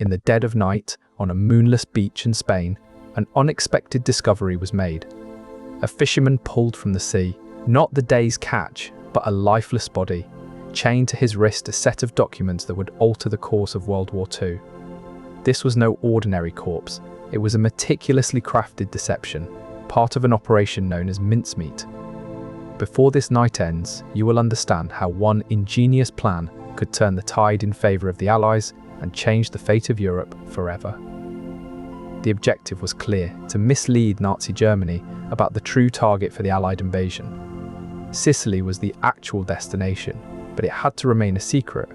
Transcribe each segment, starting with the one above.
in the dead of night, on a moonless beach in Spain, an unexpected discovery was made. A fisherman pulled from the sea, not the day's catch, but a lifeless body, chained to his wrist a set of documents that would alter the course of World War II. This was no ordinary corpse, it was a meticulously crafted deception, part of an operation known as Mincemeat. Before this night ends, you will understand how one ingenious plan could turn the tide in favour of the Allies and change the fate of Europe forever. The objective was clear: to mislead Nazi Germany about the true target for the Allied invasion. Sicily was the actual destination, but it had to remain a secret.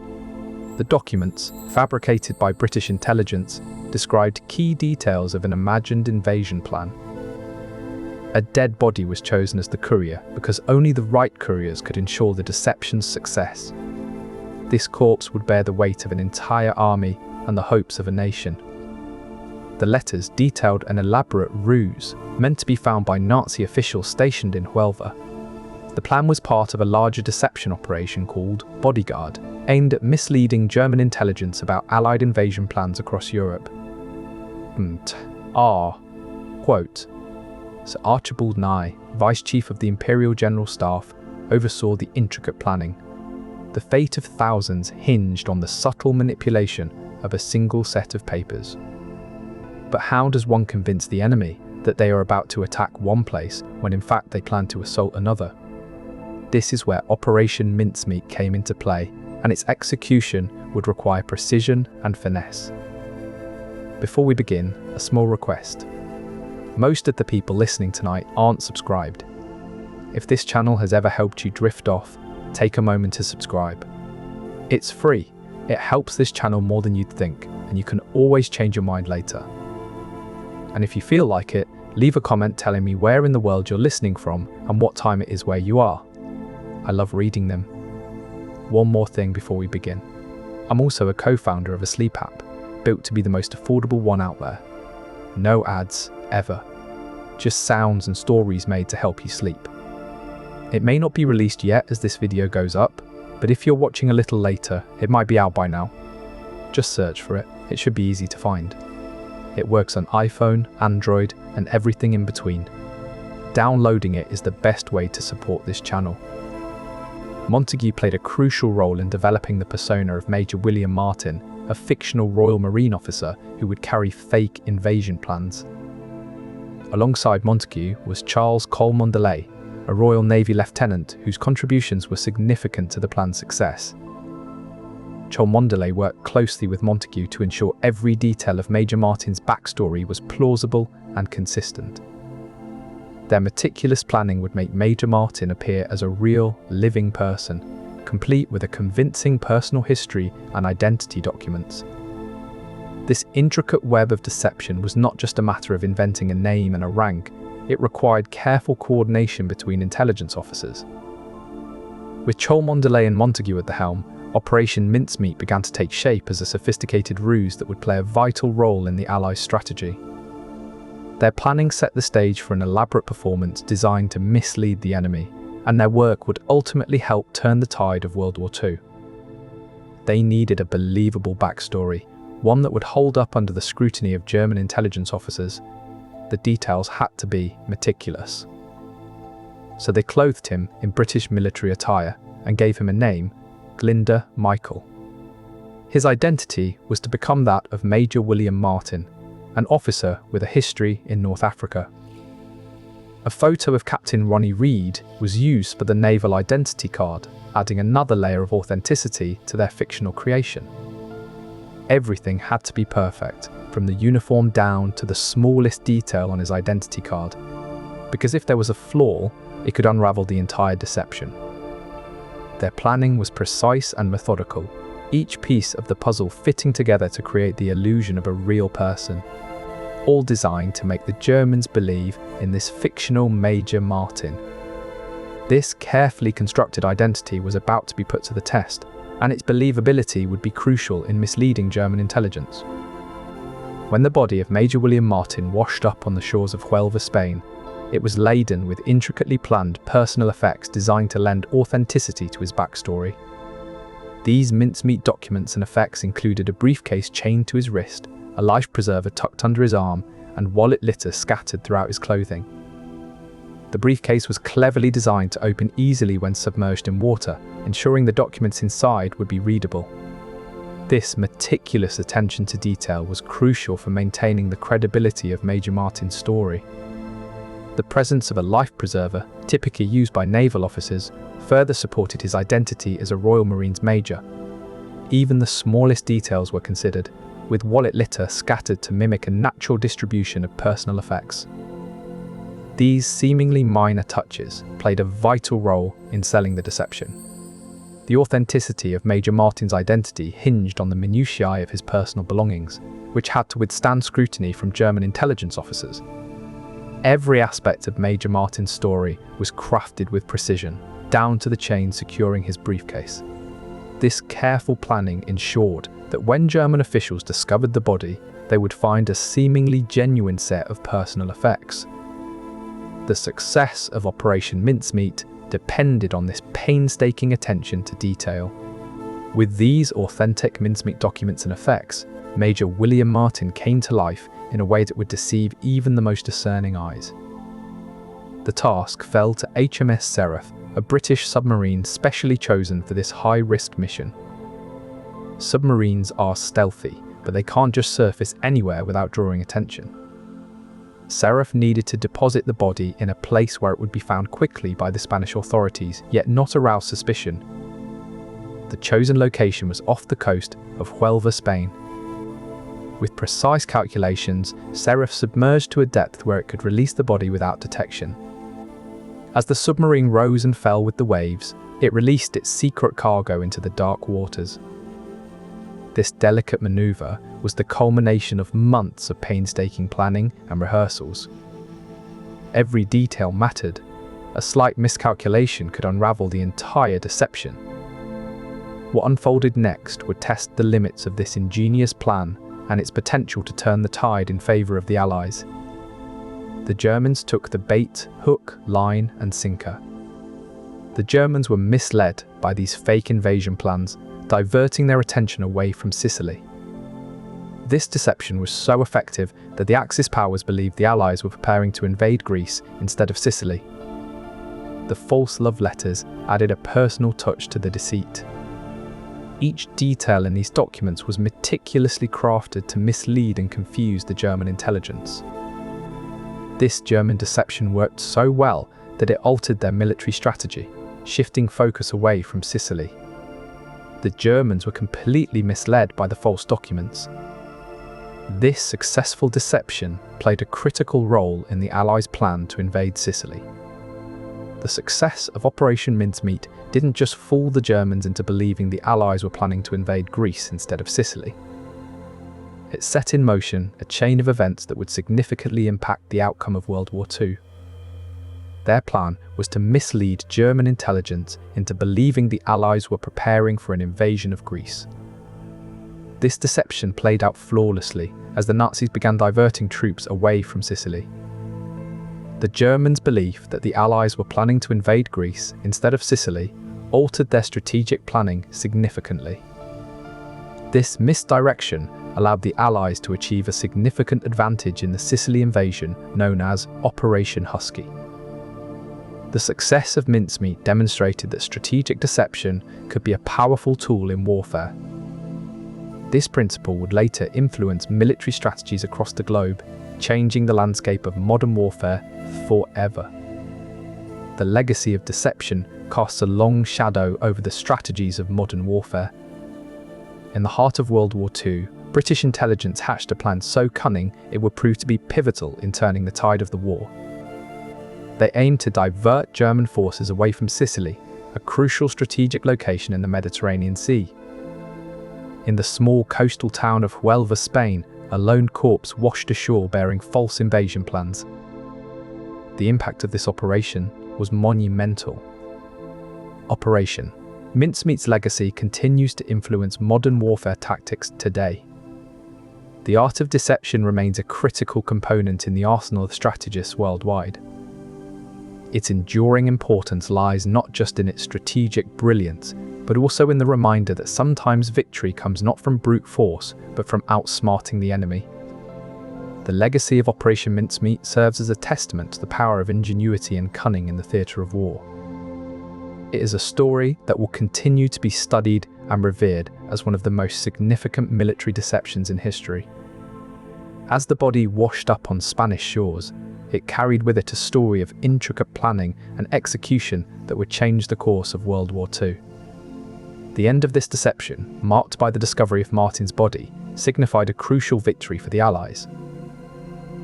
The documents, fabricated by British intelligence, described key details of an imagined invasion plan. A dead body was chosen as the courier because only the right couriers could ensure the deception's success. This corpse would bear the weight of an entire army and the hopes of a nation. The letters detailed an elaborate ruse meant to be found by Nazi officials stationed in Huelva. The plan was part of a larger deception operation called Bodyguard, aimed at misleading German intelligence about Allied invasion plans across Europe. Quote, Sir Archibald Nye, Vice Chief of the Imperial General Staff, oversaw the intricate planning. The fate of thousands hinged on the subtle manipulation of a single set of papers. But how does one convince the enemy that they are about to attack one place when in fact they plan to assault another? This is where Operation Mincemeat came into play, and its execution would require precision and finesse. Before we begin, a small request. Most of the people listening tonight aren't subscribed. If this channel has ever helped you drift off, take a moment to subscribe. It's free, it helps this channel more than you'd think, and you can always change your mind later. And if you feel like it, leave a comment telling me where in the world you're listening from and what time it is where you are. I love reading them. One more thing before we begin. I'm also a co-founder of a sleep app, built to be the most affordable one out there. No ads, ever. Just sounds and stories made to help you sleep. It may not be released yet as this video goes up, but if you're watching a little later, it might be out by now. Just search for it, it should be easy to find. It works on iPhone, Android, and everything in between. Downloading it is the best way to support this channel. Montague played a crucial role in developing the persona of Major William Martin, a fictional Royal Marine officer who would carry fake invasion plans. Alongside Montague was Charles Cholmondeley, a Royal Navy lieutenant whose contributions were significant to the plan's success. Cholmondeley worked closely with Montague to ensure every detail of Major Martin's backstory was plausible and consistent. Their meticulous planning would make Major Martin appear as a real, living person, complete with a convincing personal history and identity documents. This intricate web of deception was not just a matter of inventing a name and a rank, it required careful coordination between intelligence officers. With Cholmondeley and Montague at the helm, Operation Mincemeat began to take shape as a sophisticated ruse that would play a vital role in the Allies' strategy. Their planning set the stage for an elaborate performance designed to mislead the enemy, and their work would ultimately help turn the tide of World War II. They needed a believable backstory, one that would hold up under the scrutiny of German intelligence officers. The details had to be meticulous. So they clothed him in British military attire and gave him a name, Glinda Michael. His identity was to become that of Major William Martin, an officer with a history in North Africa. A photo of Captain Ronnie Reed was used for the Naval identity card, adding another layer of authenticity to their fictional creation. Everything had to be perfect, from the uniform down to the smallest detail on his identity card, because if there was a flaw, it could unravel the entire deception. Their planning was precise and methodical, each piece of the puzzle fitting together to create the illusion of a real person, all designed to make the Germans believe in this fictional Major Martin. This carefully constructed identity was about to be put to the test, and its believability would be crucial in misleading German intelligence. When the body of Major William Martin washed up on the shores of Huelva, Spain, it was laden with intricately planned personal effects designed to lend authenticity to his backstory. These mincemeat documents and effects included a briefcase chained to his wrist, a life preserver tucked under his arm, and wallet litter scattered throughout his clothing. The briefcase was cleverly designed to open easily when submerged in water, ensuring the documents inside would be readable. This meticulous attention to detail was crucial for maintaining the credibility of Major Martin's story. The presence of a life preserver, typically used by naval officers, further supported his identity as a Royal Marines major. Even the smallest details were considered, with wallet litter scattered to mimic a natural distribution of personal effects. These seemingly minor touches played a vital role in selling the deception. The authenticity of Major Martin's identity hinged on the minutiae of his personal belongings, which had to withstand scrutiny from German intelligence officers. Every aspect of Major Martin's story was crafted with precision, down to the chain securing his briefcase. This careful planning ensured that when German officials discovered the body, they would find a seemingly genuine set of personal effects. The success of Operation Mincemeat depended on this painstaking attention to detail. With these authentic mincemeat documents and effects, Major William Martin came to life in a way that would deceive even the most discerning eyes. The task fell to HMS Seraph, a British submarine specially chosen for this high-risk mission. Submarines are stealthy, but they can't just surface anywhere without drawing attention. Seraph needed to deposit the body in a place where it would be found quickly by the Spanish authorities, yet not arouse suspicion. The chosen location was off the coast of Huelva, Spain. With precise calculations, Seraph submerged to a depth where it could release the body without detection. As the submarine rose and fell with the waves, it released its secret cargo into the dark waters. This delicate maneuver was the culmination of months of painstaking planning and rehearsals. Every detail mattered. A slight miscalculation could unravel the entire deception. What unfolded next would test the limits of this ingenious plan and its potential to turn the tide in favour of the Allies. The Germans took the bait, hook, line, and sinker. The Germans were misled by these fake invasion plans, diverting their attention away from Sicily. This deception was so effective that the Axis powers believed the Allies were preparing to invade Greece instead of Sicily. The false love letters added a personal touch to the deceit. Each detail in these documents was meticulously crafted to mislead and confuse the German intelligence. This German deception worked so well that it altered their military strategy, shifting focus away from Sicily. The Germans were completely misled by the false documents. This successful deception played a critical role in the Allies' plan to invade Sicily. The success of Operation Mincemeat didn't just fool the Germans into believing the Allies were planning to invade Greece instead of Sicily. It set in motion a chain of events that would significantly impact the outcome of World War II. Their plan was to mislead German intelligence into believing the Allies were preparing for an invasion of Greece. This deception played out flawlessly as the Nazis began diverting troops away from Sicily. The Germans' belief that the Allies were planning to invade Greece instead of Sicily altered their strategic planning significantly. This misdirection allowed the Allies to achieve a significant advantage in the Sicily invasion known as Operation Husky. The success of Mincemeat demonstrated that strategic deception could be a powerful tool in warfare. This principle would later influence military strategies across the globe, changing the landscape of modern warfare forever. The legacy of deception casts a long shadow over the strategies of modern warfare. In the heart of World War II, British intelligence hatched a plan so cunning it would prove to be pivotal in turning the tide of the war. They aimed to divert German forces away from Sicily, a crucial strategic location in the Mediterranean Sea. In the small coastal town of Huelva, Spain, a lone corpse washed ashore bearing false invasion plans. The impact of this operation was monumental. Operation Mincemeat's legacy continues to influence modern warfare tactics today. The art of deception remains a critical component in the arsenal of strategists worldwide. Its enduring importance lies not just in its strategic brilliance, but also in the reminder that sometimes victory comes not from brute force, but from outsmarting the enemy. The legacy of Operation Mincemeat serves as a testament to the power of ingenuity and cunning in the theatre of war. It is a story that will continue to be studied and revered as one of the most significant military deceptions in history. As the body washed up on Spanish shores, it carried with it a story of intricate planning and execution that would change the course of World War II. The end of this deception, marked by the discovery of Martin's body, signified a crucial victory for the Allies.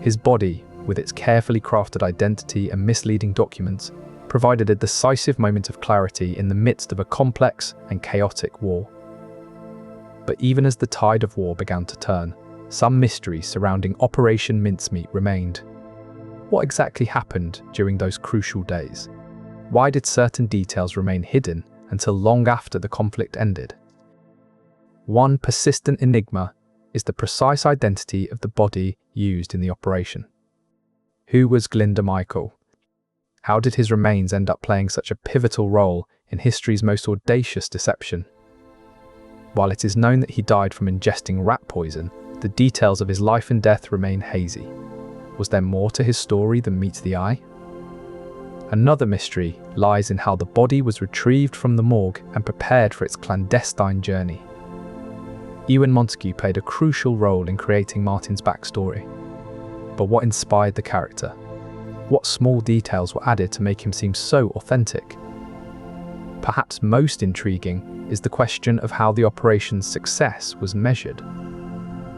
His body, with its carefully crafted identity and misleading documents, provided a decisive moment of clarity in the midst of a complex and chaotic war. But even as the tide of war began to turn, some mysteries surrounding Operation Mincemeat remained. What exactly happened during those crucial days? Why did certain details remain hidden until long after the conflict ended? One persistent enigma is the precise identity of the body used in the operation. Who was Glinda Michael? How did his remains end up playing such a pivotal role in history's most audacious deception? While it is known that he died from ingesting rat poison, the details of his life and death remain hazy. Was there more to his story than meets the eye? Another mystery lies in how the body was retrieved from the morgue and prepared for its clandestine journey. Ewan Montague played a crucial role in creating Martin's backstory. But what inspired the character? What small details were added to make him seem so authentic? Perhaps most intriguing is the question of how the operation's success was measured.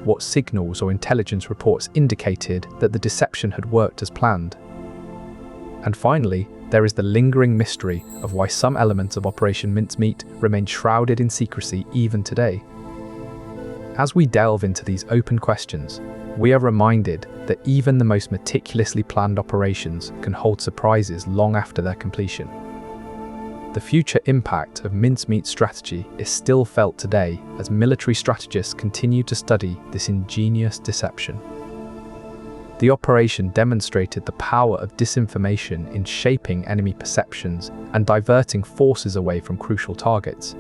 What signals or intelligence reports indicated that the deception had worked as planned? And finally, there is the lingering mystery of why some elements of Operation Mincemeat remain shrouded in secrecy even today. As we delve into these open questions, we are reminded that even the most meticulously planned operations can hold surprises long after their completion. The future impact of Mincemeat strategy is still felt today as military strategists continue to study this ingenious deception. The operation demonstrated the power of disinformation in shaping enemy perceptions and diverting forces away from crucial targets.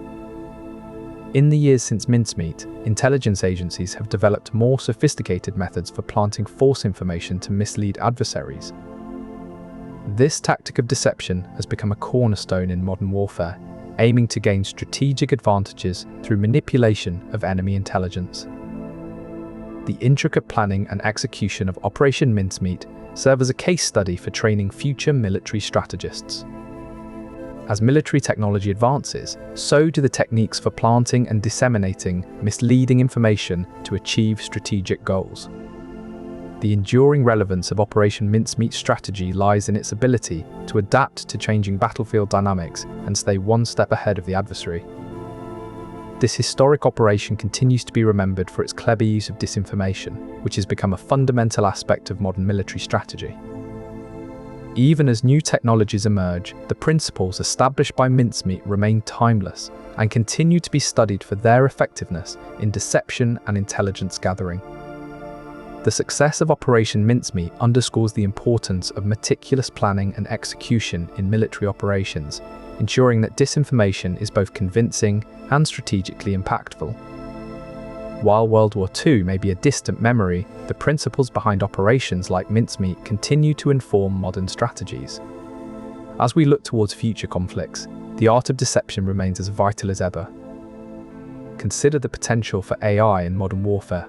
In the years since Mincemeat, intelligence agencies have developed more sophisticated methods for planting false information to mislead adversaries. This tactic of deception has become a cornerstone in modern warfare, aiming to gain strategic advantages through manipulation of enemy intelligence. The intricate planning and execution of Operation Mincemeat serve as a case study for training future military strategists. As military technology advances, so do the techniques for planting and disseminating misleading information to achieve strategic goals. The enduring relevance of Operation Mincemeat strategy lies in its ability to adapt to changing battlefield dynamics and stay one step ahead of the adversary. This historic operation continues to be remembered for its clever use of disinformation, which has become a fundamental aspect of modern military strategy. Even as new technologies emerge, the principles established by Mincemeat remain timeless and continue to be studied for their effectiveness in deception and intelligence gathering. The success of Operation Mincemeat underscores the importance of meticulous planning and execution in military operations, ensuring that disinformation is both convincing and strategically impactful. While World War II may be a distant memory, the principles behind operations like Mincemeat continue to inform modern strategies. As we look towards future conflicts, the art of deception remains as vital as ever. Consider the potential for AI in modern warfare.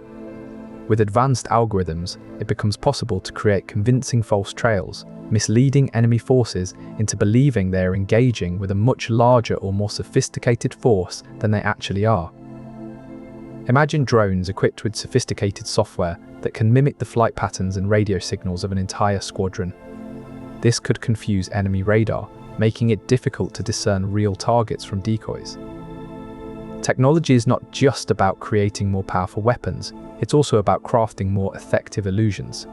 With advanced algorithms, it becomes possible to create convincing false trails, misleading enemy forces into believing they are engaging with a much larger or more sophisticated force than they actually are. Imagine drones equipped with sophisticated software that can mimic the flight patterns and radio signals of an entire squadron. This could confuse enemy radar, making it difficult to discern real targets from decoys. Technology is not just about creating more powerful weapons, it's also about crafting more effective illusions.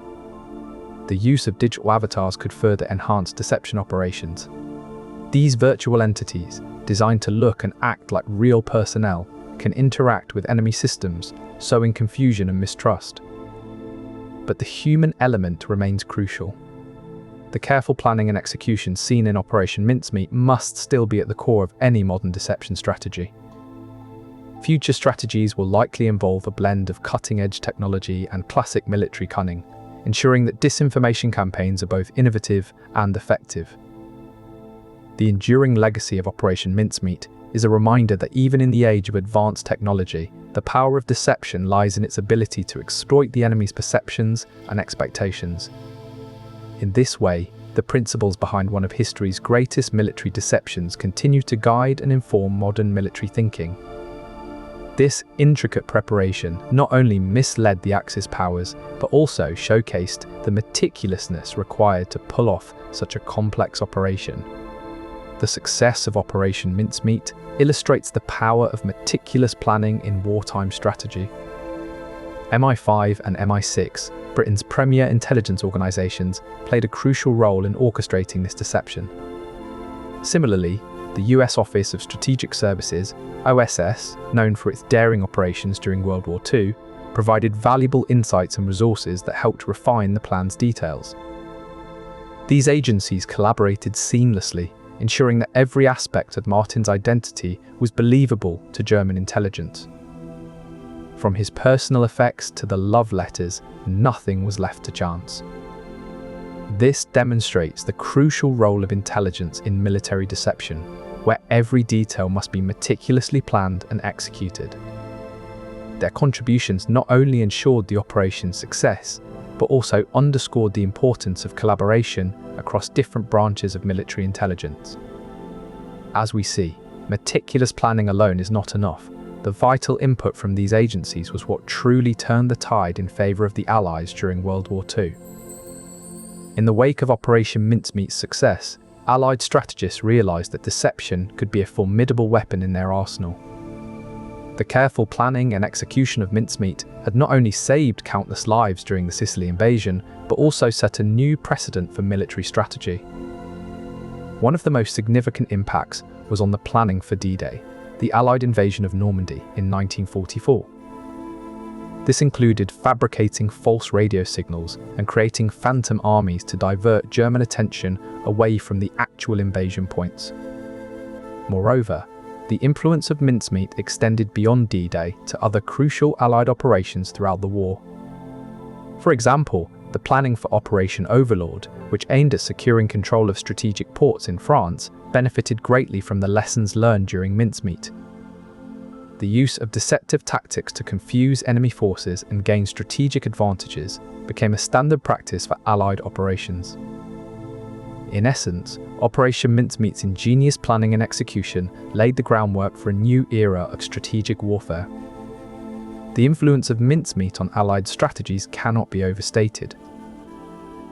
The use of digital avatars could further enhance deception operations. These virtual entities, designed to look and act like real personnel, can interact with enemy systems, sowing confusion and mistrust. But the human element remains crucial. the careful planning and execution seen in Operation Mincemeat must still be at the core of any modern deception strategy. Future strategies will likely involve a blend of cutting-edge technology and classic military cunning, ensuring that disinformation campaigns are both innovative and effective. The enduring legacy of Operation Mincemeat is a reminder that even in the age of advanced technology, the power of deception lies in its ability to exploit the enemy's perceptions and expectations. In this way, the principles behind one of history's greatest military deceptions continue to guide and inform modern military thinking. This intricate preparation not only misled the Axis powers, but also showcased the meticulousness required to pull off such a complex operation. The success of Operation Mincemeat illustrates the power of meticulous planning in wartime strategy. MI5 and MI6, Britain's premier intelligence organisations, played a crucial role in orchestrating this deception. Similarly, the US Office of Strategic Services, OSS, known for its daring operations during World War II, provided valuable insights and resources that helped refine the plan's details. These agencies collaborated seamlessly, ensuring that every aspect of Martin's identity was believable to German intelligence. From his personal effects to the love letters, nothing was left to chance. This demonstrates the crucial role of intelligence in military deception, where every detail must be meticulously planned and executed. Their contributions not only ensured the operation's success, but also underscored the importance of collaboration across different branches of military intelligence. As we see, meticulous planning alone is not enough. The vital input from these agencies was what truly turned the tide in favour of the Allies during World War II. In the wake of Operation Mincemeat's success, Allied strategists realised that deception could be a formidable weapon in their arsenal. The careful planning and execution of Mincemeat had not only saved countless lives during the Sicily invasion, but also set a new precedent for military strategy. One of the most significant impacts was on the planning for D-Day, the Allied invasion of Normandy in 1944. This included fabricating false radio signals and creating phantom armies to divert German attention away from the actual invasion points. Moreover, the influence of Mincemeat extended beyond D-Day to other crucial Allied operations throughout the war. For example, the planning for Operation Overlord, which aimed at securing control of strategic ports in France, benefited greatly from the lessons learned during Mincemeat. The use of deceptive tactics to confuse enemy forces and gain strategic advantages became a standard practice for Allied operations. In essence, Operation Mincemeat's ingenious planning and execution laid the groundwork for a new era of strategic warfare. The influence of Mincemeat on Allied strategies cannot be overstated.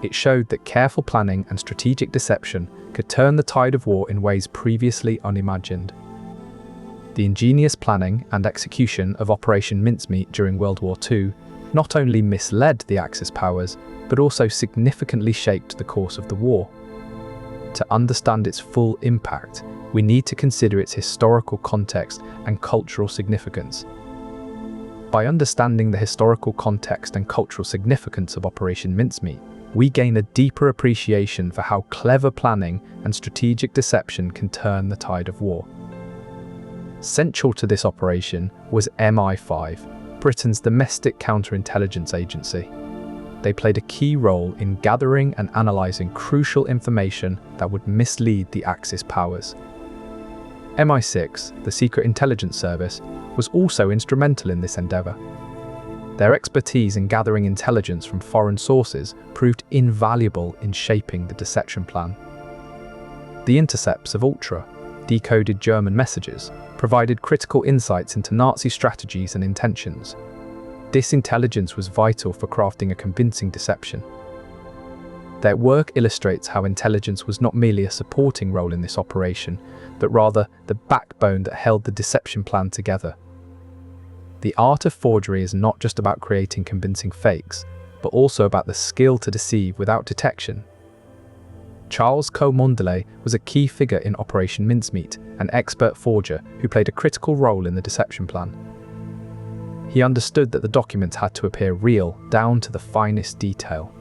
It showed that careful planning and strategic deception could turn the tide of war in ways previously unimagined. The ingenious planning and execution of Operation Mincemeat during World War II not only misled the Axis powers, but also significantly shaped the course of the war. To understand its full impact, we need to consider its historical context and cultural significance. By understanding the historical context and cultural significance of Operation Mincemeat, we gain a deeper appreciation for how clever planning and strategic deception can turn the tide of war. Central to this operation was MI5, Britain's domestic counterintelligence agency. They played a key role in gathering and analysing crucial information that would mislead the Axis powers. MI6, the Secret Intelligence Service, was also instrumental in this endeavour. Their expertise in gathering intelligence from foreign sources proved invaluable in shaping the deception plan. The intercepts of Ultra, decoded German messages, provided critical insights into Nazi strategies and intentions. This intelligence was vital for crafting a convincing deception. Their work illustrates how intelligence was not merely a supporting role in this operation, but rather the backbone that held the deception plan together. The art of forgery is not just about creating convincing fakes, but also about the skill to deceive without detection. Charles Caumondele was a key figure in Operation Mincemeat, an expert forger who played a critical role in the deception plan. He understood that the documents had to appear real, down to the finest detail.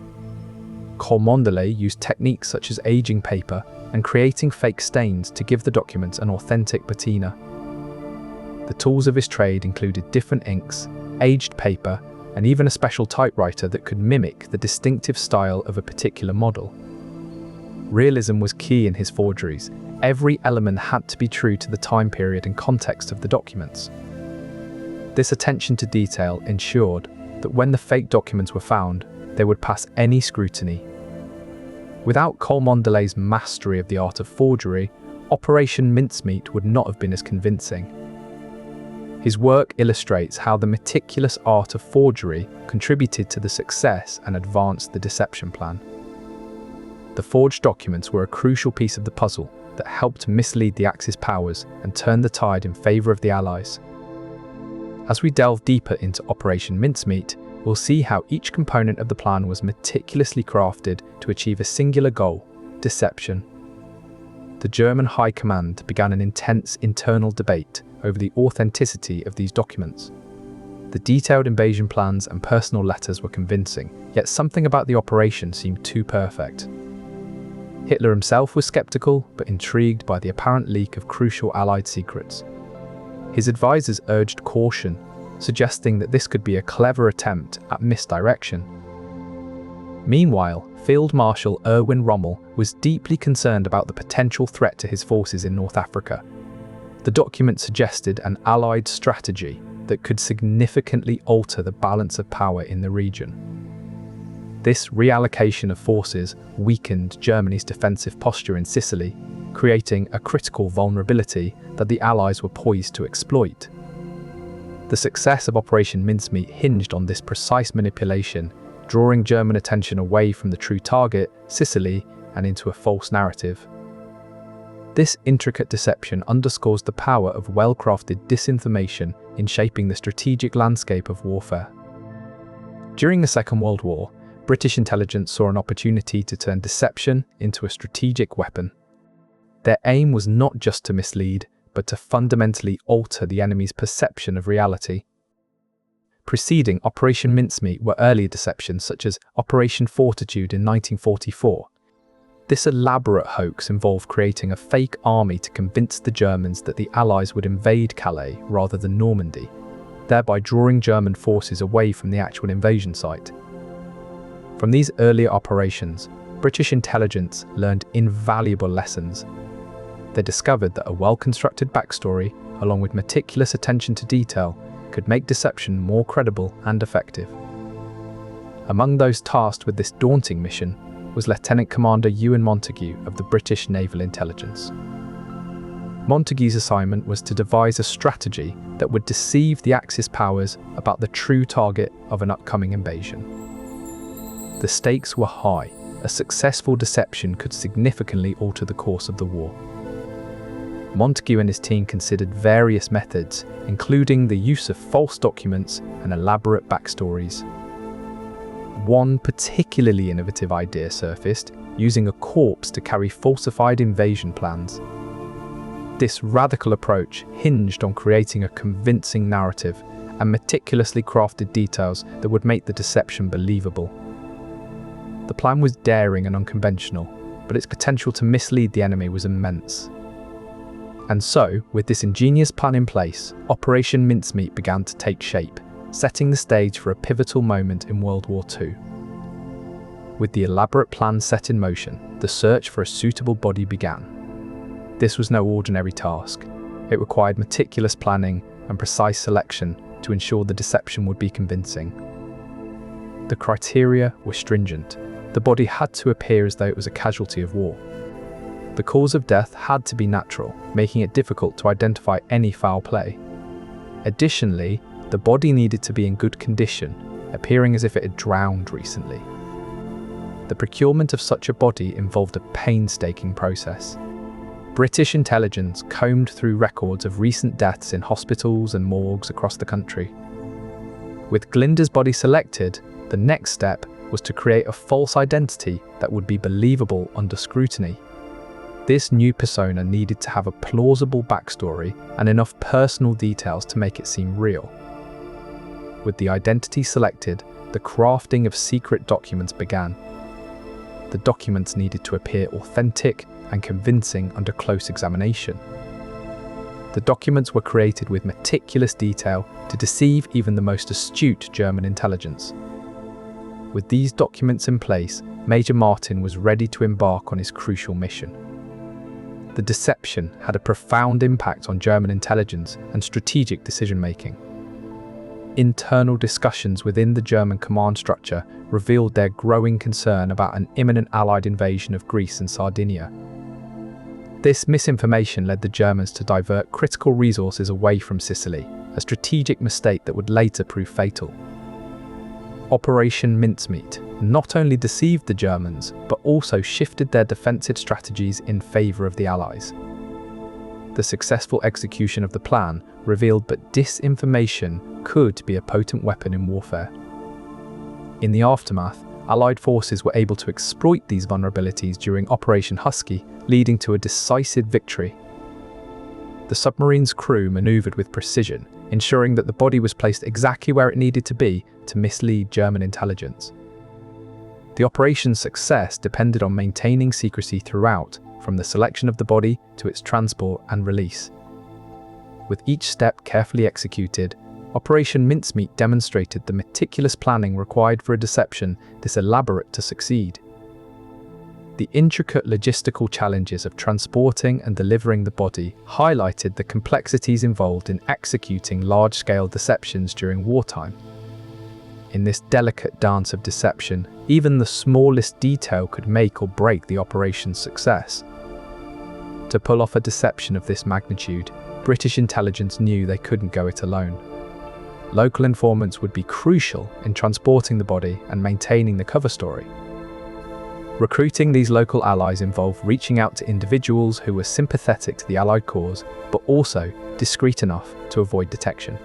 Cormondele used techniques such as aging paper and creating fake stains to give the documents an authentic patina. The tools of his trade included different inks, aged paper, and even a special typewriter that could mimic the distinctive style of a particular model. Realism was key in his forgeries. Every element had to be true to the time period and context of the documents. This attention to detail ensured that when the fake documents were found, they would pass any scrutiny. Without Cormondele's mastery of the art of forgery, Operation Mincemeat would not have been as convincing. His work illustrates how the meticulous art of forgery contributed to the success and advanced the deception plan. The forged documents were a crucial piece of the puzzle that helped mislead the Axis powers and turn the tide in favor of the Allies. As we delve deeper into Operation Mincemeat, we'll see how each component of the plan was meticulously crafted to achieve a singular goal: deception. The German High Command began an intense internal debate over the authenticity of these documents. The detailed invasion plans and personal letters were convincing, yet something about the operation seemed too perfect. Hitler himself was skeptical, but intrigued by the apparent leak of crucial Allied secrets. His advisors urged caution, suggesting that this could be a clever attempt at misdirection. Meanwhile, Field Marshal Erwin Rommel was deeply concerned about the potential threat to his forces in North Africa. The document suggested an Allied strategy that could significantly alter the balance of power in the region. This reallocation of forces weakened Germany's defensive posture in Sicily, creating a critical vulnerability that the Allies were poised to exploit. The success of Operation Mincemeat hinged on this precise manipulation, drawing German attention away from the true target, Sicily, and into a false narrative. This intricate deception underscores the power of well-crafted disinformation in shaping the strategic landscape of warfare. During the Second World War, British intelligence saw an opportunity to turn deception into a strategic weapon. Their aim was not just to mislead, but to fundamentally alter the enemy's perception of reality. Preceding Operation Mincemeat were earlier deceptions such as Operation Fortitude in 1944. This elaborate hoax involved creating a fake army to convince the Germans that the Allies would invade Calais rather than Normandy, thereby drawing German forces away from the actual invasion site. From these earlier operations, British intelligence learned invaluable lessons. They discovered that a well-constructed backstory, along with meticulous attention to detail, could make deception more credible and effective. Among those tasked with this daunting mission was Lieutenant Commander Ewan Montague of the British Naval Intelligence. Montague's assignment was to devise a strategy that would deceive the Axis powers about the true target of an upcoming invasion. The stakes were high. A successful deception could significantly alter the course of the war. Montague and his team considered various methods, including the use of false documents and elaborate backstories. One particularly innovative idea surfaced, using a corpse to carry falsified invasion plans. This radical approach hinged on creating a convincing narrative and meticulously crafted details that would make the deception believable. The plan was daring and unconventional, but its potential to mislead the enemy was immense. And so, with this ingenious plan in place, Operation Mincemeat began to take shape, setting the stage for a pivotal moment in World War II. With the elaborate plan set in motion, the search for a suitable body began. This was no ordinary task. It required meticulous planning and precise selection to ensure the deception would be convincing. The criteria were stringent. The body had to appear as though it was a casualty of war. The cause of death had to be natural, making it difficult to identify any foul play. Additionally, the body needed to be in good condition, appearing as if it had drowned recently. The procurement of such a body involved a painstaking process. British intelligence combed through records of recent deaths in hospitals and morgues across the country. With Glinda's body selected, the next step was to create a false identity that would be believable under scrutiny. This new persona needed to have a plausible backstory and enough personal details to make it seem real. With the identity selected, the crafting of secret documents began. the documents needed to appear authentic and convincing under close examination. The documents were created with meticulous detail to deceive even the most astute German intelligence. With these documents in place, Major Martin was ready to embark on his crucial mission. The deception had a profound impact on German intelligence and strategic decision-making. Internal discussions within the German command structure revealed their growing concern about an imminent Allied invasion of Greece and Sardinia. This misinformation led the Germans to divert critical resources away from Sicily, a strategic mistake that would later prove fatal. Operation Mincemeat not only deceived the Germans, but also shifted their defensive strategies in favour of the Allies. The successful execution of the plan revealed that disinformation could be a potent weapon in warfare. In the aftermath, Allied forces were able to exploit these vulnerabilities during Operation Husky, leading to a decisive victory. The submarine's crew manoeuvred with precision, ensuring that the body was placed exactly where it needed to be to mislead German intelligence. The operation's success depended on maintaining secrecy throughout, from the selection of the body to its transport and release. With each step carefully executed, Operation Mincemeat demonstrated the meticulous planning required for a deception this elaborate to succeed. The intricate logistical challenges of transporting and delivering the body highlighted the complexities involved in executing large-scale deceptions during wartime. In this delicate dance of deception, even the smallest detail could make or break the operation's success. To pull off a deception of this magnitude, British intelligence knew they couldn't go it alone. Local informants would be crucial in transporting the body and maintaining the cover story. Recruiting these local allies involved reaching out to individuals who were sympathetic to the Allied cause, but also discreet enough to avoid detection.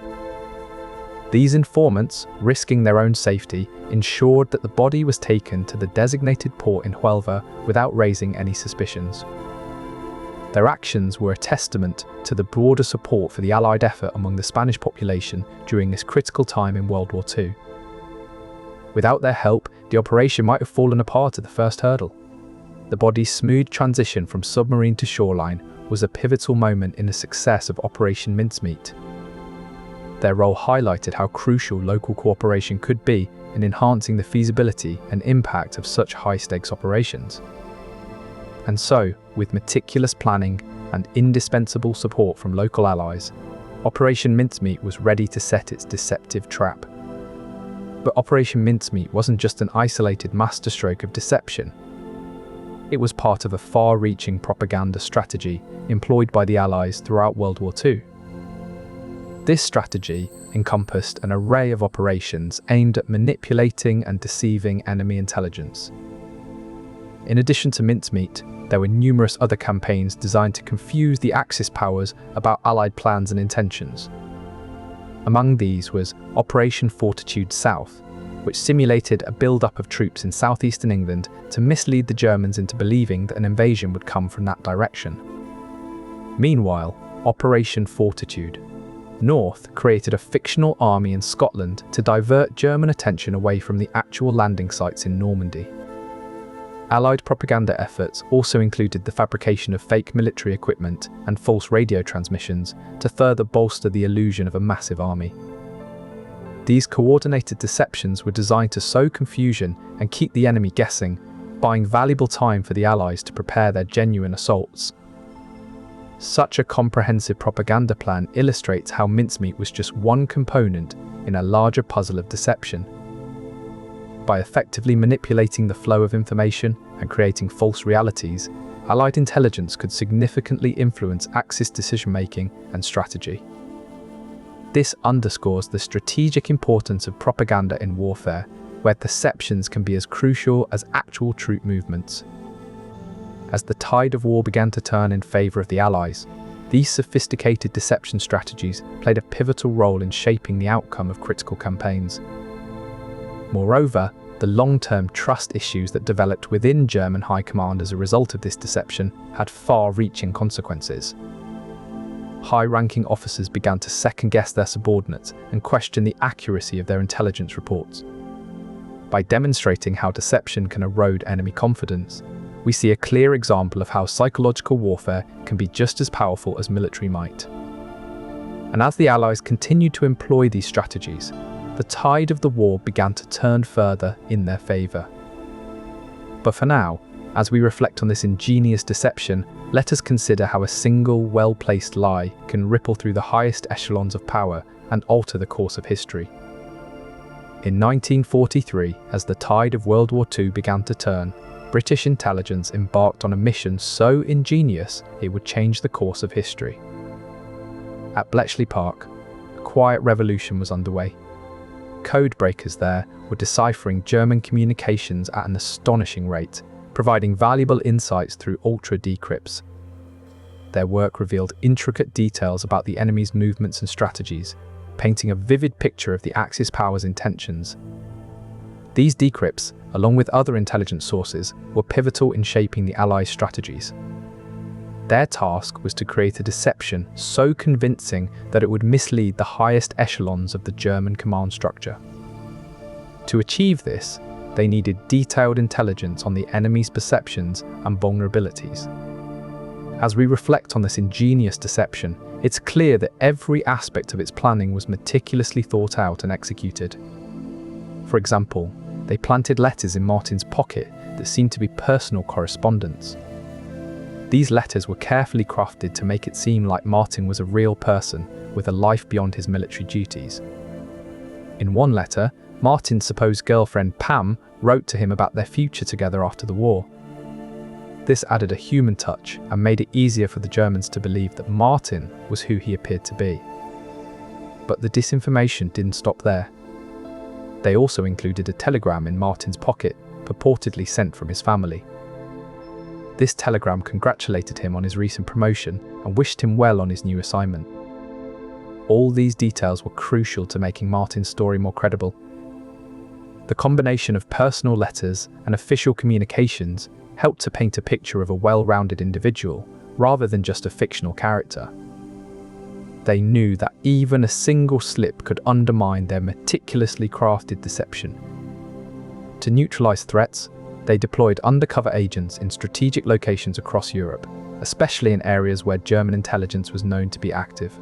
These informants, risking their own safety, ensured that the body was taken to the designated port in Huelva without raising any suspicions. Their actions were a testament to the broader support for the Allied effort among the Spanish population during this critical time in World War II. Without their help, the operation might have fallen apart at the first hurdle. The body's smooth transition from submarine to shoreline was a pivotal moment in the success of Operation Mincemeat. Their role highlighted how crucial local cooperation could be in enhancing the feasibility and impact of such high-stakes operations. And so, with meticulous planning and indispensable support from local allies, Operation Mincemeat was ready to set its deceptive trap. But Operation Mincemeat wasn't just an isolated masterstroke of deception. It was part of a far-reaching propaganda strategy employed by the Allies throughout World War II. This strategy encompassed an array of operations aimed at manipulating and deceiving enemy intelligence. In addition to Mincemeat, there were numerous other campaigns designed to confuse the Axis powers about Allied plans and intentions. Among these was Operation Fortitude South, which simulated a build-up of troops in southeastern England to mislead the Germans into believing that an invasion would come from that direction. Meanwhile, Operation Fortitude North created a fictional army in Scotland to divert German attention away from the actual landing sites in Normandy. Allied propaganda efforts also included the fabrication of fake military equipment and false radio transmissions to further bolster the illusion of a massive army. These coordinated deceptions were designed to sow confusion and keep the enemy guessing, buying valuable time for the Allies to prepare their genuine assaults. Such a comprehensive propaganda plan illustrates how Mincemeat was just one component in a larger puzzle of deception. By effectively manipulating the flow of information and creating false realities, Allied intelligence could significantly influence Axis decision-making and strategy. This underscores the strategic importance of propaganda in warfare, where perceptions can be as crucial as actual troop movements. As the tide of war began to turn in favour of the Allies, these sophisticated deception strategies played a pivotal role in shaping the outcome of critical campaigns. Moreover, the long-term trust issues that developed within German high command as a result of this deception had far-reaching consequences. High-ranking officers began to second-guess their subordinates and question the accuracy of their intelligence reports. By demonstrating how deception can erode enemy confidence, we see a clear example of how psychological warfare can be just as powerful as military might. And as the Allies continued to employ these strategies, the tide of the war began to turn further in their favour. But for now, as we reflect on this ingenious deception, let us consider how a single, well-placed lie can ripple through the highest echelons of power and alter the course of history. In 1943, as the tide of World War II began to turn, British intelligence embarked on a mission so ingenious it would change the course of history. At Bletchley Park, a quiet revolution was underway. Code breakers there were deciphering German communications at an astonishing rate, providing valuable insights through ultra-decrypts. Their work revealed intricate details about the enemy's movements and strategies, painting a vivid picture of the Axis power's intentions. These decrypts, along with other intelligence sources, were pivotal in shaping the Allies' strategies. Their task was to create a deception so convincing that it would mislead the highest echelons of the German command structure. To achieve this, they needed detailed intelligence on the enemy's perceptions and vulnerabilities. As we reflect on this ingenious deception, it's clear that every aspect of its planning was meticulously thought out and executed. For example, they planted letters in Martin's pocket that seemed to be personal correspondence. These letters were carefully crafted to make it seem like Martin was a real person with a life beyond his military duties. In one letter, Martin's supposed girlfriend Pam wrote to him about their future together after the war. This added a human touch and made it easier for the Germans to believe that Martin was who he appeared to be. But the disinformation didn't stop there. They also included a telegram in Martin's pocket, purportedly sent from his family. This telegram congratulated him on his recent promotion and wished him well on his new assignment. All these details were crucial to making Martin's story more credible. The combination of personal letters and official communications helped to paint a picture of a well-rounded individual, rather than just a fictional character. They knew that even a single slip could undermine their meticulously crafted deception. To neutralize threats, they deployed undercover agents in strategic locations across Europe, especially in areas where German intelligence was known to be active.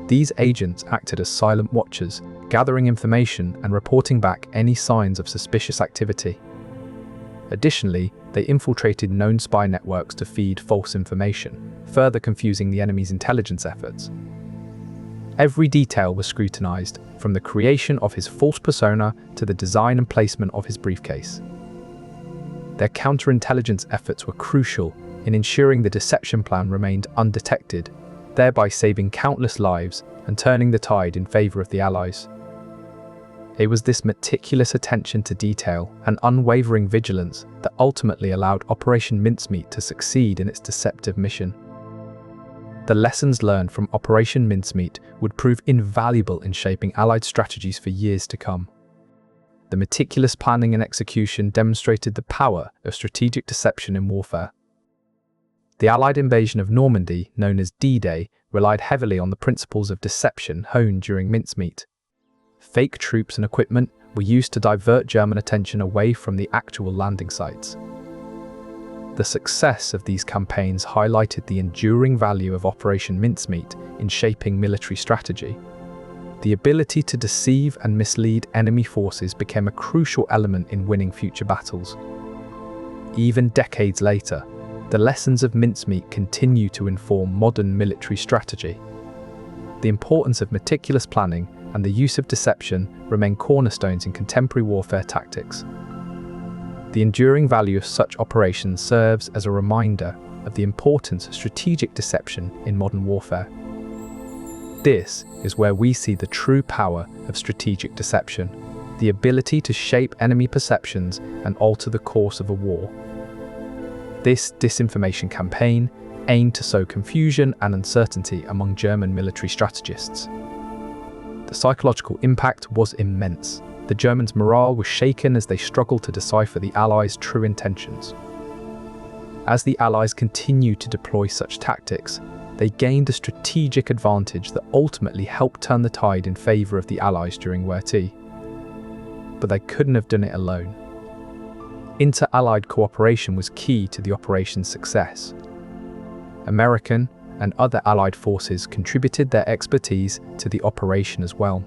These agents acted as silent watchers, gathering information and reporting back any signs of suspicious activity. Additionally, they infiltrated known spy networks to feed false information, further confusing the enemy's intelligence efforts. Every detail was scrutinized, from the creation of his false persona to the design and placement of his briefcase. Their counterintelligence efforts were crucial in ensuring the deception plan remained undetected, thereby saving countless lives and turning the tide in favor of the Allies. It was this meticulous attention to detail and unwavering vigilance that ultimately allowed Operation Mincemeat to succeed in its deceptive mission. The lessons learned from Operation Mincemeat would prove invaluable in shaping Allied strategies for years to come. The meticulous planning and execution demonstrated the power of strategic deception in warfare. The Allied invasion of Normandy, known as D-Day, relied heavily on the principles of deception honed during Mincemeat. Fake troops and equipment were used to divert German attention away from the actual landing sites. The success of these campaigns highlighted the enduring value of Operation Mincemeat in shaping military strategy. The ability to deceive and mislead enemy forces became a crucial element in winning future battles. Even decades later, the lessons of Mincemeat continue to inform modern military strategy. The importance of meticulous planning and the use of deception remain cornerstones in contemporary warfare tactics. The enduring value of such operations serves as a reminder of the importance of strategic deception in modern warfare. This is where we see the true power of strategic deception, the ability to shape enemy perceptions and alter the course of a war. This disinformation campaign aimed to sow confusion and uncertainty among German military strategists. The psychological impact was immense. The Germans' morale was shaken as they struggled to decipher the Allies' true intentions. As the Allies continued to deploy such tactics, they gained a strategic advantage that ultimately helped turn the tide in favor of the Allies during WWII. but they couldn't have done it alone. Inter-allied cooperation was key to the operation's success. American and other allied forces contributed their expertise to the operation as well.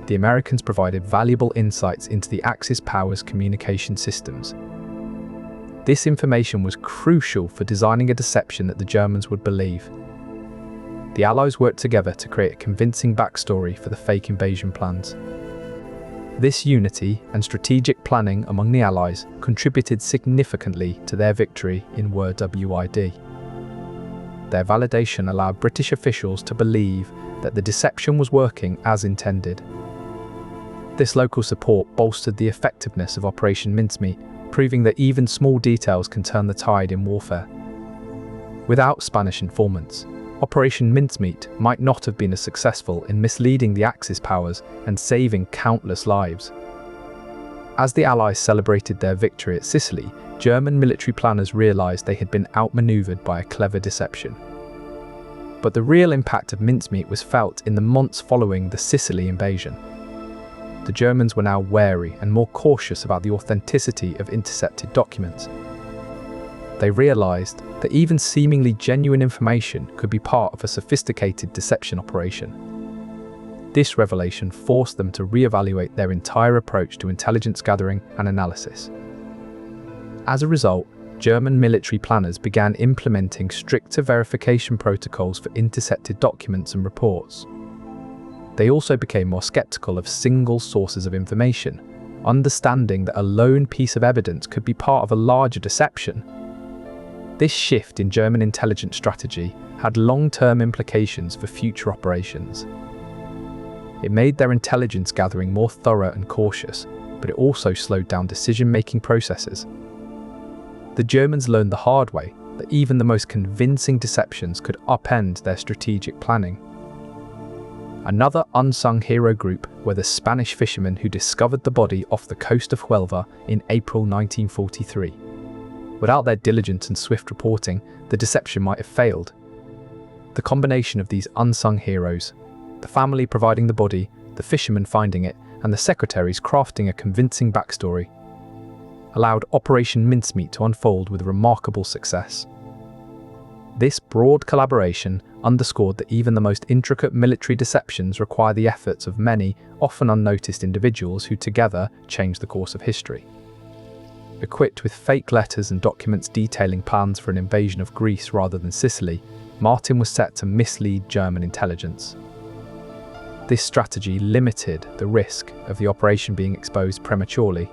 The Americans provided valuable insights into the Axis powers' communication systems. This information was crucial for designing a deception that the Germans would believe. The Allies worked together to create a convincing backstory for the fake invasion plans. This unity and strategic planning among the Allies contributed significantly to their victory in WWII. Their validation allowed British officials to believe that the deception was working as intended. This local support bolstered the effectiveness of Operation Mincemeat, proving that even small details can turn the tide in warfare. Without Spanish informants, Operation Mincemeat might not have been as successful in misleading the Axis powers and saving countless lives. As the Allies celebrated their victory at Sicily, German military planners realized they had been outmaneuvered by a clever deception. But the real impact of Mincemeat was felt in the months following the Sicily invasion. The Germans were now wary and more cautious about the authenticity of intercepted documents. They realized that even seemingly genuine information could be part of a sophisticated deception operation. This revelation forced them to reevaluate their entire approach to intelligence gathering and analysis. As a result, German military planners began implementing stricter verification protocols for intercepted documents and reports. They also became more skeptical of single sources of information, understanding that a lone piece of evidence could be part of a larger deception. This shift in German intelligence strategy had long-term implications for future operations. It made their intelligence gathering more thorough and cautious, but it also slowed down decision-making processes. The Germans learned the hard way that even the most convincing deceptions could upend their strategic planning. Another unsung hero group were the Spanish fishermen who discovered the body off the coast of Huelva in April 1943. Without their diligence and swift reporting, the deception might have failed. The combination of these unsung heroes, the family providing the body, the fishermen finding it, and the secretaries crafting a convincing backstory, allowed Operation Mincemeat to unfold with remarkable success. This broad collaboration underscored that even the most intricate military deceptions require the efforts of many, often unnoticed individuals who together change the course of history. Equipped with fake letters and documents detailing plans for an invasion of Greece rather than Sicily, Martin was set to mislead German intelligence. This strategy limited the risk of the operation being exposed prematurely.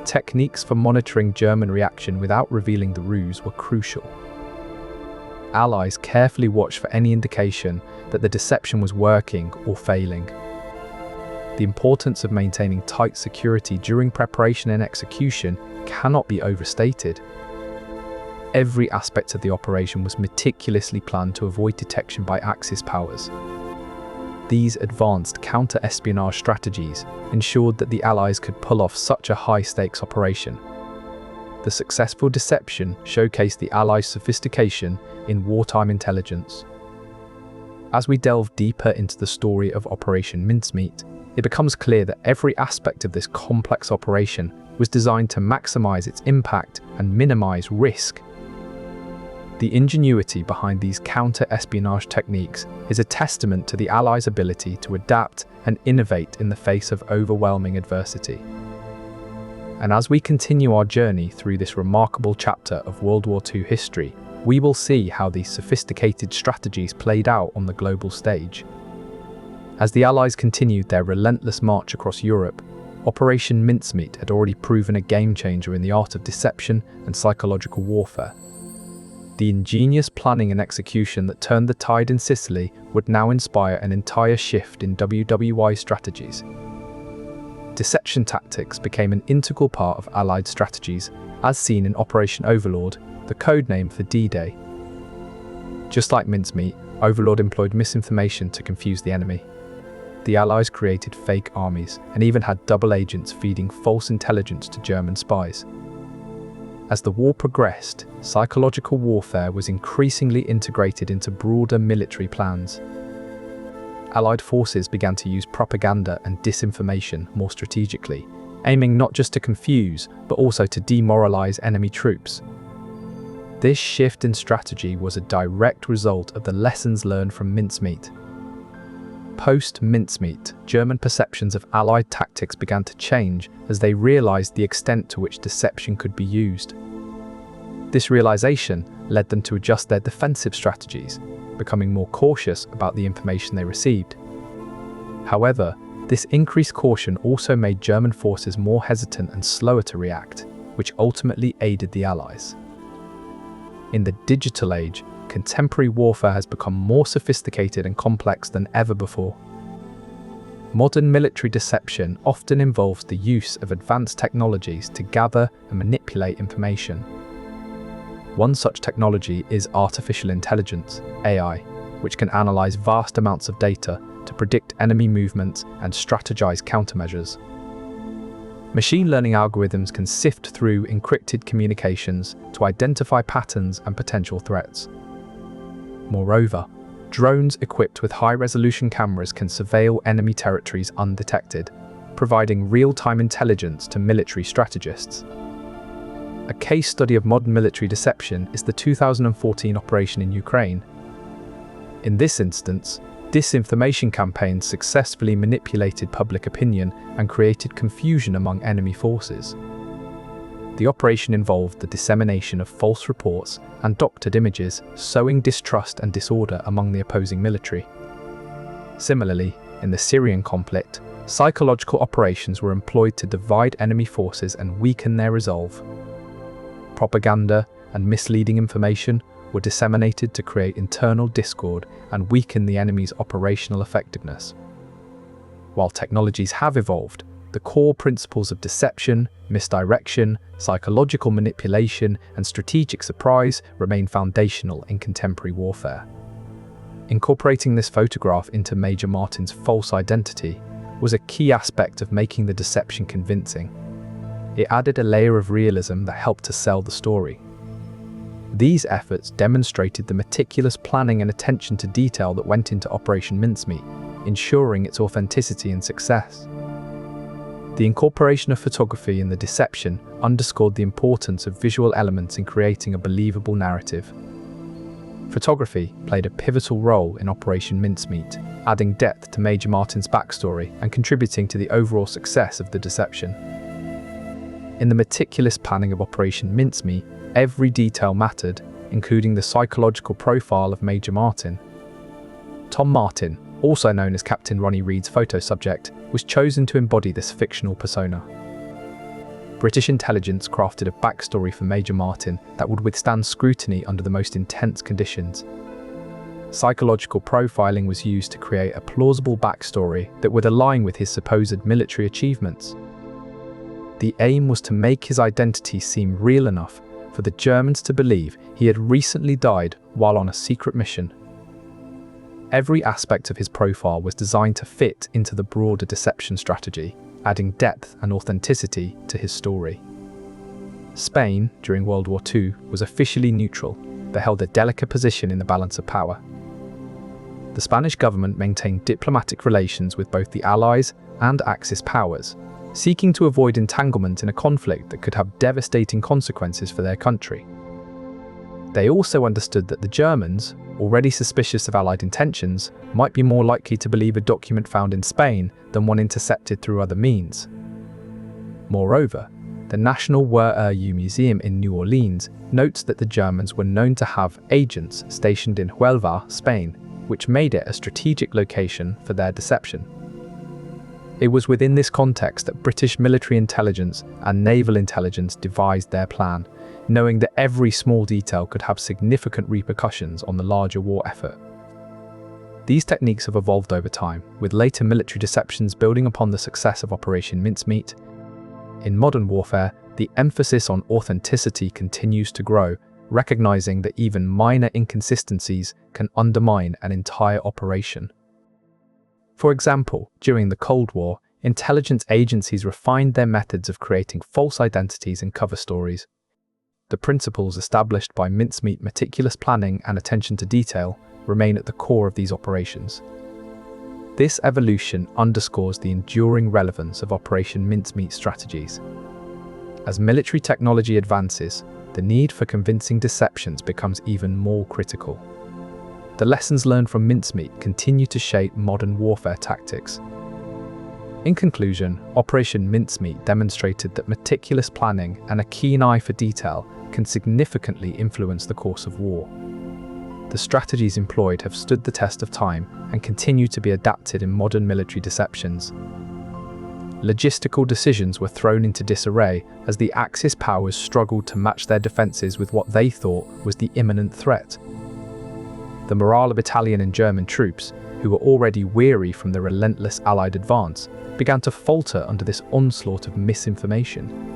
Techniques for monitoring German reaction without revealing the ruse were crucial. Allies carefully watched for any indication that the deception was working or failing. The importance of maintaining tight security during preparation and execution cannot be overstated. Every aspect of the operation was meticulously planned to avoid detection by Axis powers. These advanced counter-espionage strategies ensured that the Allies could pull off such a high-stakes operation. The successful deception showcased the Allies' sophistication in wartime intelligence. As we delve deeper into the story of Operation Mincemeat, it becomes clear that every aspect of this complex operation was designed to maximize its impact and minimize risk. The ingenuity behind these counter-espionage techniques is a testament to the Allies' ability to adapt and innovate in the face of overwhelming adversity. And as we continue our journey through this remarkable chapter of World War II history, we will see how these sophisticated strategies played out on the global stage. As the Allies continued their relentless march across Europe, Operation Mincemeat had already proven a game-changer in the art of deception and psychological warfare. The ingenious planning and execution that turned the tide in Sicily would now inspire an entire shift in WWII strategies. Deception tactics became an integral part of Allied strategies, as seen in Operation Overlord, the codename for D-Day. Just like Mincemeat, Overlord employed misinformation to confuse the enemy. The Allies created fake armies and even had double agents feeding false intelligence to German spies. As the war progressed, psychological warfare was increasingly integrated into broader military plans. Allied forces began to use propaganda and disinformation more strategically, aiming not just to confuse, but also to demoralize enemy troops. This shift in strategy was a direct result of the lessons learned from Mincemeat. Post-Mincemeat, German perceptions of Allied tactics began to change as they realized the extent to which deception could be used. This realization led them to adjust their defensive strategies, becoming more cautious about the information they received. However, this increased caution also made German forces more hesitant and slower to react, which ultimately aided the Allies. In the digital age, contemporary warfare has become more sophisticated and complex than ever before. Modern military deception often involves the use of advanced technologies to gather and manipulate information. One such technology is artificial intelligence, AI, which can analyze vast amounts of data to predict enemy movements and strategize countermeasures. Machine learning algorithms can sift through encrypted communications to identify patterns and potential threats. Moreover, drones equipped with high-resolution cameras can surveil enemy territories undetected, providing real-time intelligence to military strategists. A case study of modern military deception is the 2014 operation in Ukraine. In this instance, disinformation campaigns successfully manipulated public opinion and created confusion among enemy forces. The operation involved the dissemination of false reports and doctored images, sowing distrust and disorder among the opposing military. Similarly, in the Syrian conflict, psychological operations were employed to divide enemy forces and weaken their resolve. Propaganda and misleading information were disseminated to create internal discord and weaken the enemy's operational effectiveness. While technologies have evolved, the core principles of deception, misdirection, psychological manipulation, and strategic surprise remain foundational in contemporary warfare. Incorporating this photograph into Major Martin's false identity was a key aspect of making the deception convincing. It added a layer of realism that helped to sell the story. These efforts demonstrated the meticulous planning and attention to detail that went into Operation Mincemeat, ensuring its authenticity and success. The incorporation of photography in the deception underscored the importance of visual elements in creating a believable narrative. Photography played a pivotal role in Operation Mincemeat, adding depth to Major Martin's backstory and contributing to the overall success of the deception. In the meticulous planning of Operation Mincemeat, every detail mattered, including the psychological profile of Major Martin. Tom Martin, also known as Captain Ronnie Reed's photo subject, was chosen to embody this fictional persona. British intelligence crafted a backstory for Major Martin that would withstand scrutiny under the most intense conditions. Psychological profiling was used to create a plausible backstory that would align with his supposed military achievements. The aim was to make his identity seem real enough for the Germans to believe he had recently died while on a secret mission. Every aspect of his profile was designed to fit into the broader deception strategy, adding depth and authenticity to his story. Spain, during World War II, was officially neutral, but held a delicate position in the balance of power. The Spanish government maintained diplomatic relations with both the Allies and Axis powers, seeking to avoid entanglement in a conflict that could have devastating consequences for their country. They also understood that the Germans, already suspicious of Allied intentions, might be more likely to believe a document found in Spain than one intercepted through other means. Moreover, the National WWII Museum in New Orleans notes that the Germans were known to have agents stationed in Huelva, Spain, which made it a strategic location for their deception. It was within this context that British military intelligence and naval intelligence devised their plan, knowing that every small detail could have significant repercussions on the larger war effort. These techniques have evolved over time, with later military deceptions building upon the success of Operation Mincemeat. In modern warfare, the emphasis on authenticity continues to grow, recognizing that even minor inconsistencies can undermine an entire operation. For example, during the Cold War, intelligence agencies refined their methods of creating false identities and cover stories. The principles established by Mincemeat, meticulous planning and attention to detail, remain at the core of these operations. This evolution underscores the enduring relevance of Operation Mincemeat strategies. As military technology advances, the need for convincing deceptions becomes even more critical. The lessons learned from Mincemeat continue to shape modern warfare tactics. In conclusion, Operation Mincemeat demonstrated that meticulous planning and a keen eye for detail can significantly influence the course of war. The strategies employed have stood the test of time and continue to be adapted in modern military deceptions. Logistical decisions were thrown into disarray as the Axis powers struggled to match their defences with what they thought was the imminent threat. The morale of Italian and German troops, who were already weary from the relentless Allied advance, began to falter under this onslaught of misinformation.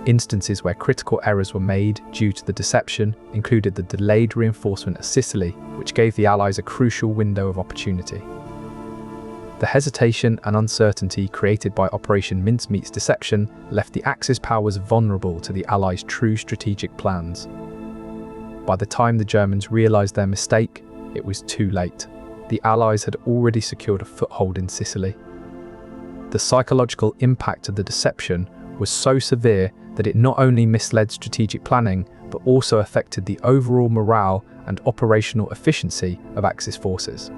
Instances where critical errors were made due to the deception included the delayed reinforcement of Sicily, which gave the Allies a crucial window of opportunity. The hesitation and uncertainty created by Operation Mincemeat's deception left the Axis powers vulnerable to the Allies' true strategic plans. By the time the Germans realised their mistake, it was too late. The Allies had already secured a foothold in Sicily. The psychological impact of the deception was so severe that it not only misled strategic planning, but also affected the overall morale and operational efficiency of Axis forces.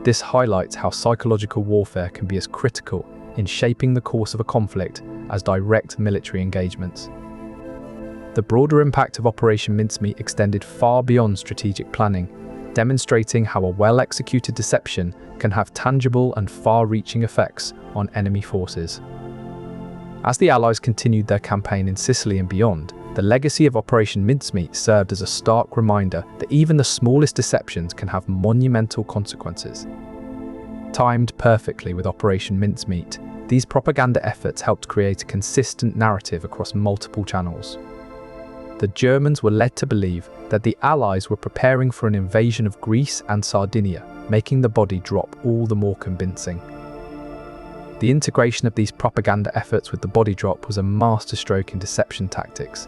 This highlights how psychological warfare can be as critical in shaping the course of a conflict as direct military engagements. The broader impact of Operation Mincemeat extended far beyond strategic planning, demonstrating how a well-executed deception can have tangible and far-reaching effects on enemy forces. As the Allies continued their campaign in Sicily and beyond, the legacy of Operation Mincemeat served as a stark reminder that even the smallest deceptions can have monumental consequences. Timed perfectly with Operation Mincemeat, these propaganda efforts helped create a consistent narrative across multiple channels. The Germans were led to believe that the Allies were preparing for an invasion of Greece and Sardinia, making the body drop all the more convincing. The integration of these propaganda efforts with the body drop was a masterstroke in deception tactics.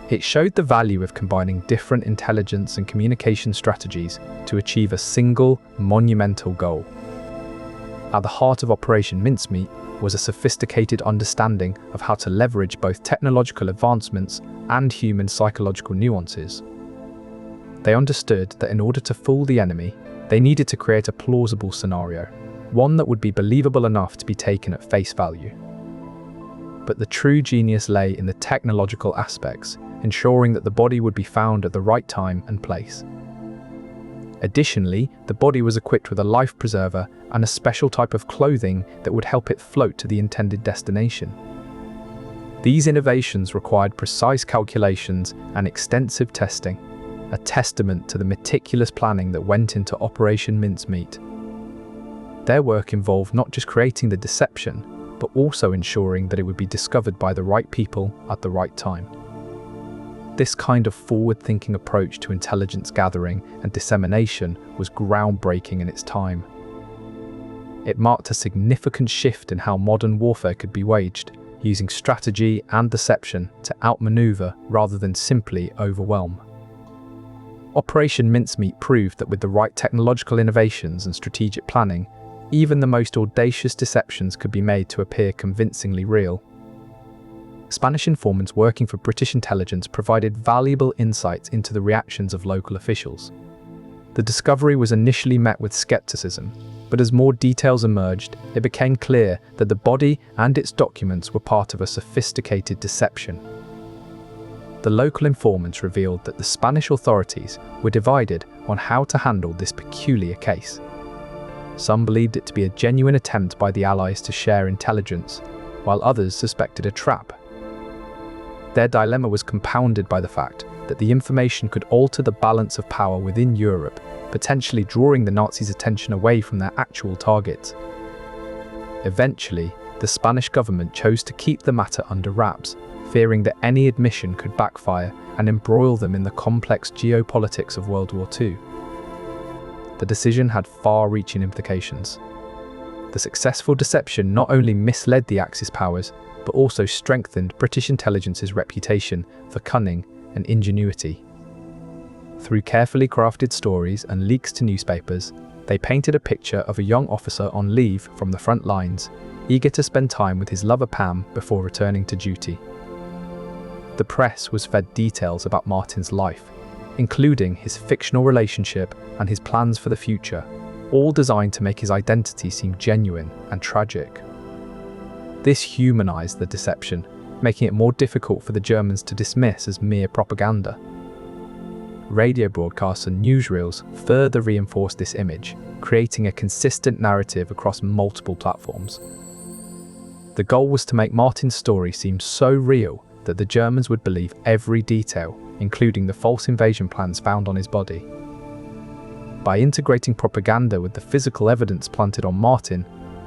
It showed the value of combining different intelligence and communication strategies to achieve a single, monumental goal. At the heart of Operation Mincemeat was a sophisticated understanding of how to leverage both technological advancements and human psychological nuances. They understood that in order to fool the enemy, they needed to create a plausible scenario, one that would be believable enough to be taken at face value. But the true genius lay in the technological aspects, ensuring that the body would be found at the right time and place. Additionally, the body was equipped with a life preserver and a special type of clothing that would help it float to the intended destination. These innovations required precise calculations and extensive testing, a testament to the meticulous planning that went into Operation Mincemeat. Their work involved not just creating the deception, but also ensuring that it would be discovered by the right people at the right time. This kind of forward-thinking approach to intelligence gathering and dissemination was groundbreaking in its time. It marked a significant shift in how modern warfare could be waged, using strategy and deception to outmaneuver rather than simply overwhelm. Operation Mincemeat proved that with the right technological innovations and strategic planning, even the most audacious deceptions could be made to appear convincingly real. Spanish informants working for British intelligence provided valuable insights into the reactions of local officials. The discovery was initially met with skepticism, but as more details emerged, it became clear that the body and its documents were part of a sophisticated deception. The local informants revealed that the Spanish authorities were divided on how to handle this peculiar case. Some believed it to be a genuine attempt by the Allies to share intelligence, while others suspected a trap. Their dilemma was compounded by the fact that the information could alter the balance of power within Europe, potentially drawing the Nazis' attention away from their actual targets. Eventually, the Spanish government chose to keep the matter under wraps, fearing that any admission could backfire and embroil them in the complex geopolitics of World War II. The decision had far-reaching implications. The successful deception not only misled the Axis powers, but also strengthened British intelligence's reputation for cunning and ingenuity. Through carefully crafted stories and leaks to newspapers, They painted a picture of a young officer on leave from the front lines, eager to spend time with his lover Pam before returning to duty. The press was fed details about Martin's life, including his fictional relationship and his plans for the future, all designed to make his identity seem genuine and tragic. This humanized the deception, making it more difficult for the Germans to dismiss as mere propaganda. Radio broadcasts and newsreels further reinforced this image, creating a consistent narrative across multiple platforms. The goal was to make Martin's story seem so real that the Germans would believe every detail, including the false invasion plans found on his body. By integrating propaganda with the physical evidence planted on Martin,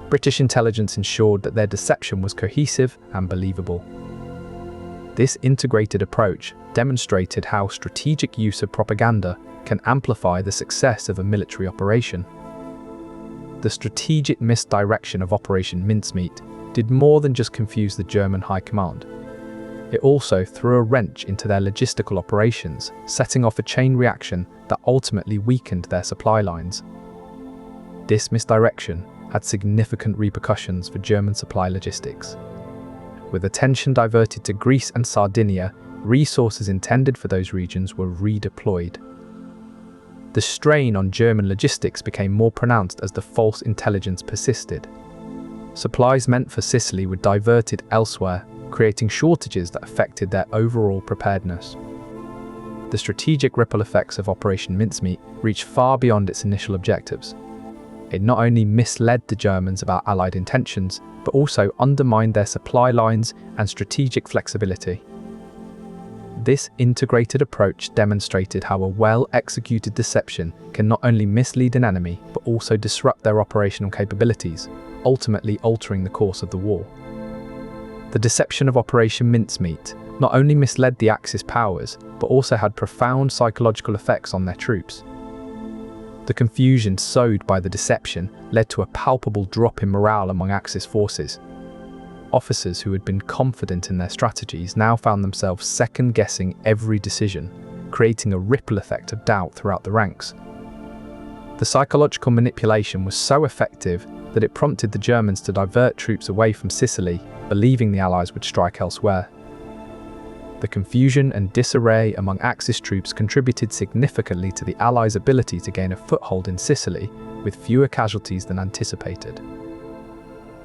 British intelligence ensured that their deception was cohesive and believable. This integrated approach demonstrated how strategic use of propaganda can amplify the success of a military operation. The strategic misdirection of Operation Mincemeat did more than just confuse the German High Command. It also threw a wrench into their logistical operations, setting off a chain reaction that ultimately weakened their supply lines. This misdirection had significant repercussions for German supply logistics. With attention diverted to Greece and Sardinia, resources intended for those regions were redeployed. The strain on German logistics became more pronounced as the false intelligence persisted. Supplies meant for Sicily were diverted elsewhere, creating shortages that affected their overall preparedness. The strategic ripple effects of Operation Mincemeat reached far beyond its initial objectives. It not only misled the Germans about Allied intentions, but also undermined their supply lines and strategic flexibility. This integrated approach demonstrated how a well-executed deception can not only mislead an enemy, but also disrupt their operational capabilities, ultimately altering the course of the war. The deception of Operation Mincemeat not only misled the Axis powers, but also had profound psychological effects on their troops. The confusion sowed by the deception led to a palpable drop in morale among Axis forces. Officers who had been confident in their strategies now found themselves second-guessing every decision, creating a ripple effect of doubt throughout the ranks. The psychological manipulation was so effective that it prompted the Germans to divert troops away from Sicily, believing the Allies would strike elsewhere. The confusion and disarray among Axis troops contributed significantly to the Allies' ability to gain a foothold in Sicily, with fewer casualties than anticipated.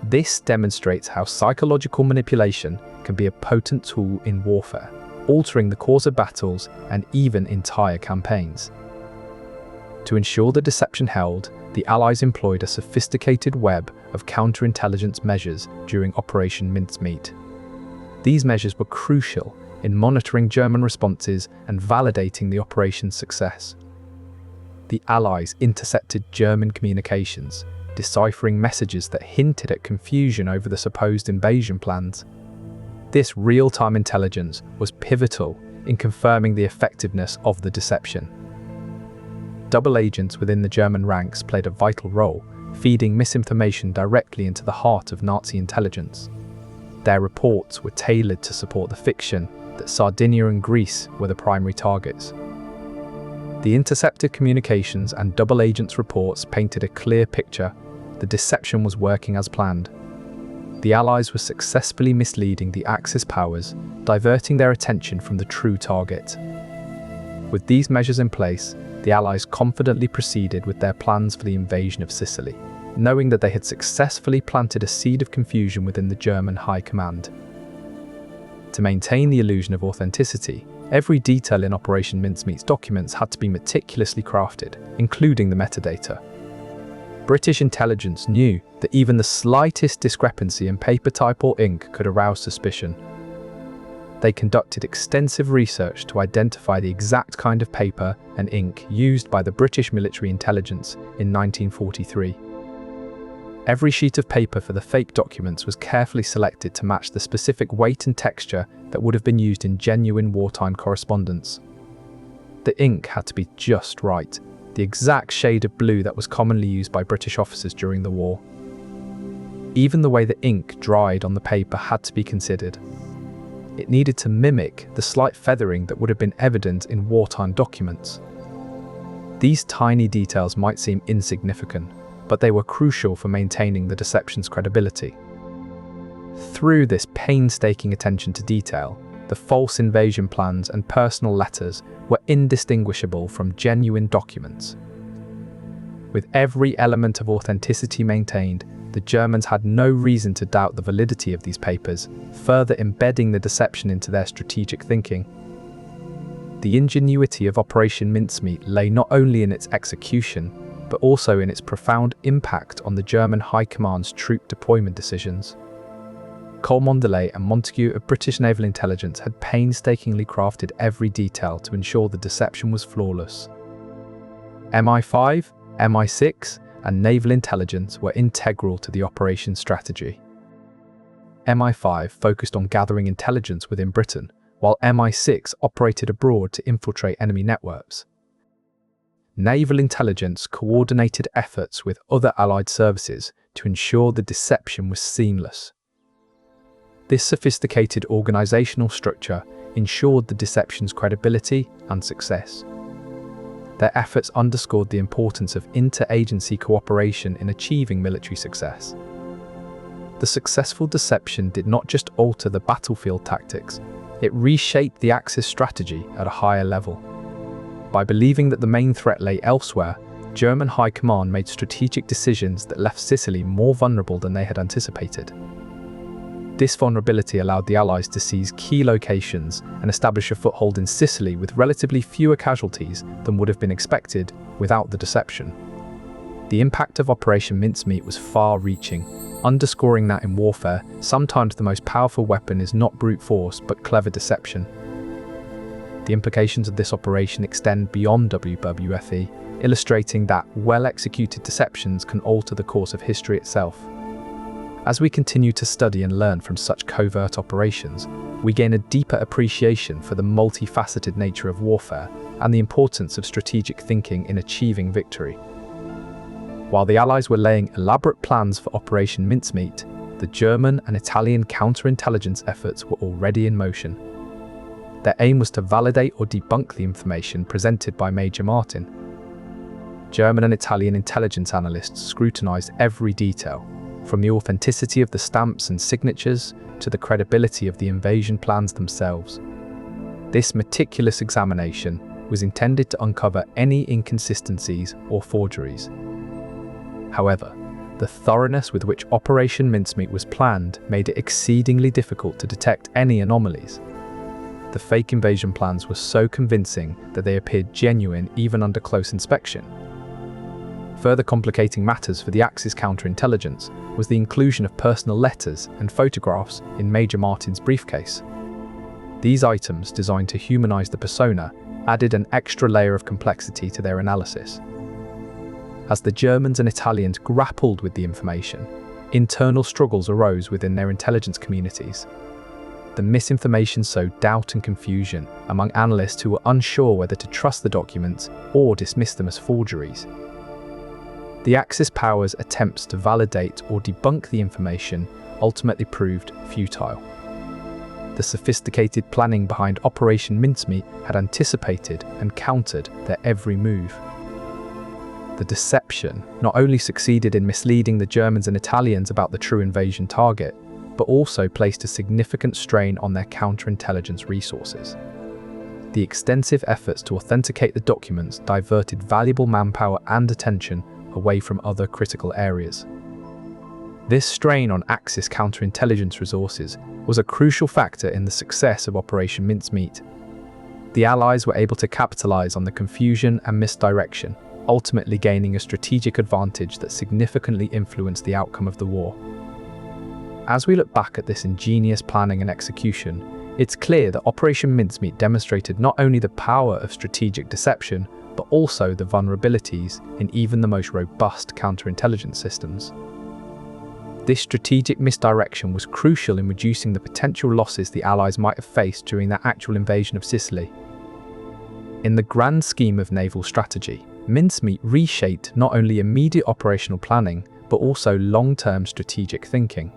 This demonstrates how psychological manipulation can be a potent tool in warfare, altering the course of battles and even entire campaigns. To ensure the deception held, the Allies employed a sophisticated web of counterintelligence measures during Operation Mincemeat. These measures were crucial in monitoring German responses and validating the operation's success. The Allies intercepted German communications, deciphering messages that hinted at confusion over the supposed invasion plans. This real-time intelligence was pivotal in confirming the effectiveness of the deception. Double agents within the German ranks played a vital role, feeding misinformation directly into the heart of Nazi intelligence. Their reports were tailored to support the fiction that Sardinia and Greece were the primary targets. The intercepted communications and double agents' reports painted a clear picture. The deception was working as planned. The Allies were successfully misleading the Axis powers, diverting their attention from the true target. With these measures in place, the Allies confidently proceeded with their plans for the invasion of Sicily, knowing that they had successfully planted a seed of confusion within the German High Command. To maintain the illusion of authenticity, every detail in Operation Mincemeat's documents had to be meticulously crafted, including the metadata. British intelligence knew that even the slightest discrepancy in paper type or ink could arouse suspicion. They conducted extensive research to identify the exact kind of paper and ink used by the British military intelligence in 1943. Every sheet of paper for the fake documents was carefully selected to match the specific weight and texture that would have been used in genuine wartime correspondence. The ink had to be just right, the exact shade of blue that was commonly used by British officers during the war. Even the way the ink dried on the paper had to be considered. It needed to mimic the slight feathering that would have been evident in wartime documents. These tiny details might seem insignificant, but they were crucial for maintaining the deception's credibility. Through this painstaking attention to detail, the false invasion plans and personal letters were indistinguishable from genuine documents. With every element of authenticity maintained, the Germans had no reason to doubt the validity of these papers, further embedding the deception into their strategic thinking. The ingenuity of Operation Mincemeat lay not only in its execution, but also in its profound impact on the German High Command's troop deployment decisions. Colmondelay and Montague of British Naval Intelligence had painstakingly crafted every detail to ensure the deception was flawless. MI5, MI6, and Naval Intelligence were integral to the operation's strategy. MI5 focused on gathering intelligence within Britain, while MI6 operated abroad to infiltrate enemy networks. Naval Intelligence coordinated efforts with other Allied services to ensure the deception was seamless. This sophisticated organizational structure ensured the deception's credibility and success. Their efforts underscored the importance of inter-agency cooperation in achieving military success. The successful deception did not just alter the battlefield tactics, it reshaped the Axis strategy at a higher level. By believing that the main threat lay elsewhere, German High Command made strategic decisions that left Sicily more vulnerable than they had anticipated. This vulnerability allowed the Allies to seize key locations and establish a foothold in Sicily with relatively fewer casualties than would have been expected without the deception. The impact of Operation Mincemeat was far-reaching, underscoring that in warfare, sometimes the most powerful weapon is not brute force but clever deception. The implications of this operation extend beyond WWII, illustrating that well-executed deceptions can alter the course of history itself. As we continue to study and learn from such covert operations, we gain a deeper appreciation for the multifaceted nature of warfare and the importance of strategic thinking in achieving victory. While the Allies were laying elaborate plans for Operation Mincemeat, the German and Italian counterintelligence efforts were already in motion. Their aim was to validate or debunk the information presented by Major Martin. German and Italian intelligence analysts scrutinized every detail, from the authenticity of the stamps and signatures to the credibility of the invasion plans themselves. This meticulous examination was intended to uncover any inconsistencies or forgeries. However, the thoroughness with which Operation Mincemeat was planned made it exceedingly difficult to detect any anomalies. The fake invasion plans were so convincing that they appeared genuine even under close inspection. Further complicating matters for the Axis counterintelligence was the inclusion of personal letters and photographs in Major Martin's briefcase. These items, designed to humanize the persona, added an extra layer of complexity to their analysis. As the Germans and Italians grappled with the information, internal struggles arose within their intelligence communities. The misinformation sowed doubt and confusion among analysts who were unsure whether to trust the documents or dismiss them as forgeries. The Axis powers' attempts to validate or debunk the information ultimately proved futile. The sophisticated planning behind Operation Mincemeat had anticipated and countered their every move. The deception not only succeeded in misleading the Germans and Italians about the true invasion target, but also placed a significant strain on their counterintelligence resources. The extensive efforts to authenticate the documents diverted valuable manpower and attention away from other critical areas. This strain on Axis counterintelligence resources was a crucial factor in the success of Operation Mincemeat. The Allies were able to capitalize on the confusion and misdirection, ultimately gaining a strategic advantage that significantly influenced the outcome of the war. As we look back at this ingenious planning and execution, it's clear that Operation Mincemeat demonstrated not only the power of strategic deception, but also the vulnerabilities in even the most robust counterintelligence systems. This strategic misdirection was crucial in reducing the potential losses the Allies might have faced during their actual invasion of Sicily. In the grand scheme of naval strategy, Mincemeat reshaped not only immediate operational planning, but also long-term strategic thinking.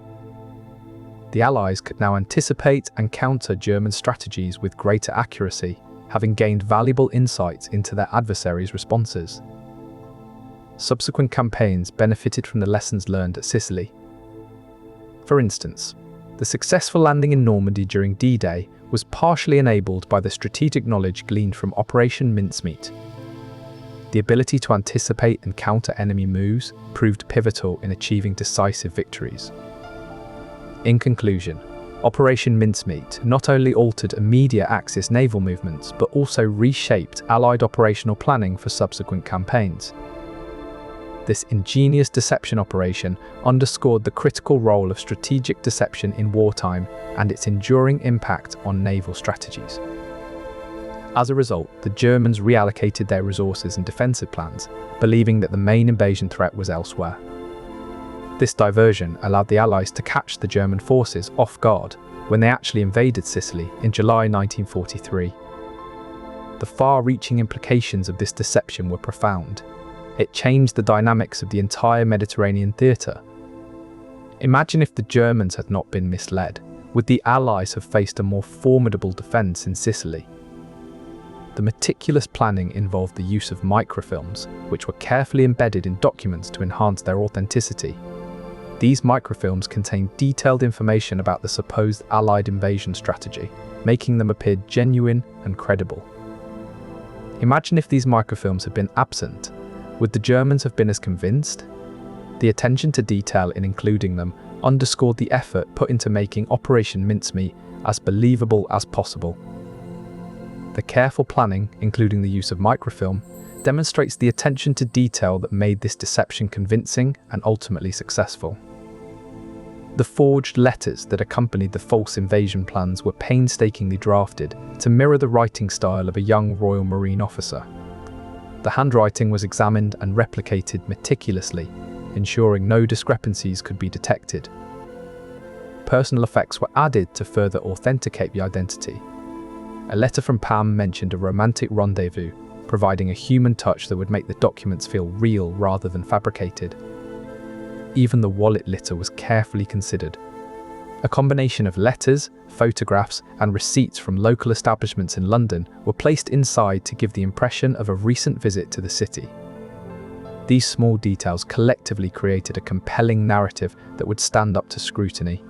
The Allies could now anticipate and counter German strategies with greater accuracy, having gained valuable insights into their adversaries' responses. Subsequent campaigns benefited from the lessons learned at Sicily. For instance, the successful landing in Normandy during D-Day was partially enabled by the strategic knowledge gleaned from Operation Mincemeat. The ability to anticipate and counter enemy moves proved pivotal in achieving decisive victories. In conclusion, Operation Mincemeat not only altered immediate Axis naval movements but also reshaped Allied operational planning for subsequent campaigns. This ingenious deception operation underscored the critical role of strategic deception in wartime and its enduring impact on naval strategies. As a result, the Germans reallocated their resources and defensive plans, believing that the main invasion threat was elsewhere. This diversion allowed the Allies to catch the German forces off guard when they actually invaded Sicily in July 1943. The far-reaching implications of this deception were profound. It changed the dynamics of the entire Mediterranean theatre. Imagine if the Germans had not been misled. Would the Allies have faced a more formidable defence in Sicily? The meticulous planning involved the use of microfilms, which were carefully embedded in documents to enhance their authenticity. These microfilms contained detailed information about the supposed Allied invasion strategy, making them appear genuine and credible. Imagine if these microfilms had been absent. Would the Germans have been as convinced? The attention to detail in including them underscored the effort put into making Operation Mincemeat as believable as possible. The careful planning, including the use of microfilm, demonstrates the attention to detail that made this deception convincing and ultimately successful. The forged letters that accompanied the false invasion plans were painstakingly drafted to mirror the writing style of a young Royal Marine officer. The handwriting was examined and replicated meticulously, ensuring no discrepancies could be detected. Personal effects were added to further authenticate the identity. A letter from Pam mentioned a romantic rendezvous, providing a human touch that would make the documents feel real rather than fabricated. Even the wallet litter was carefully considered. A combination of letters, photographs, and receipts from local establishments in London were placed inside to give the impression of a recent visit to the city. These small details collectively created a compelling narrative that would stand up to scrutiny.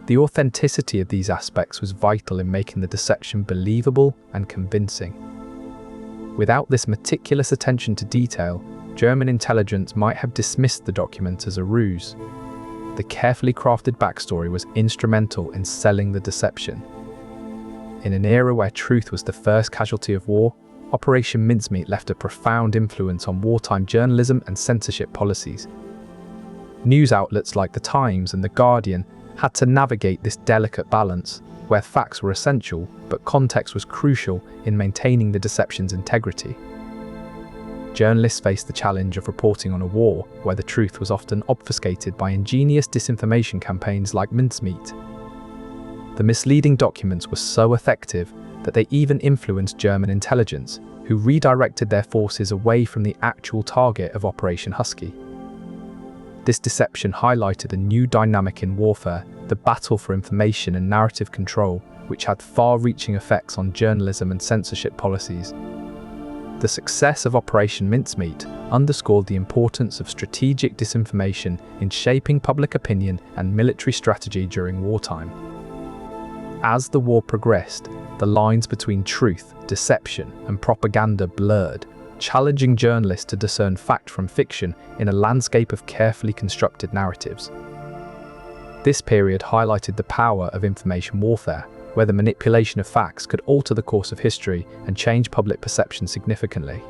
The authenticity of these aspects was vital in making the deception believable and convincing. Without this meticulous attention to detail, German intelligence might have dismissed the document as a ruse. The carefully crafted backstory was instrumental in selling the deception. In an era where truth was the first casualty of war, Operation Mincemeat left a profound influence on wartime journalism and censorship policies. News outlets like The Times and The Guardian had to navigate this delicate balance, where facts were essential, but context was crucial in maintaining the deception's integrity. Journalists faced the challenge of reporting on a war where the truth was often obfuscated by ingenious disinformation campaigns like Mincemeat. The misleading documents were so effective that they even influenced German intelligence, who redirected their forces away from the actual target of Operation Husky. This deception highlighted a new dynamic in warfare, the battle for information and narrative control, which had far-reaching effects on journalism and censorship policies. The success of Operation Mincemeat underscored the importance of strategic disinformation in shaping public opinion and military strategy during wartime. As the war progressed, the lines between truth, deception, and propaganda blurred, challenging journalists to discern fact from fiction in a landscape of carefully constructed narratives. This period highlighted the power of information warfare, where the manipulation of facts could alter the course of history and change public perception significantly.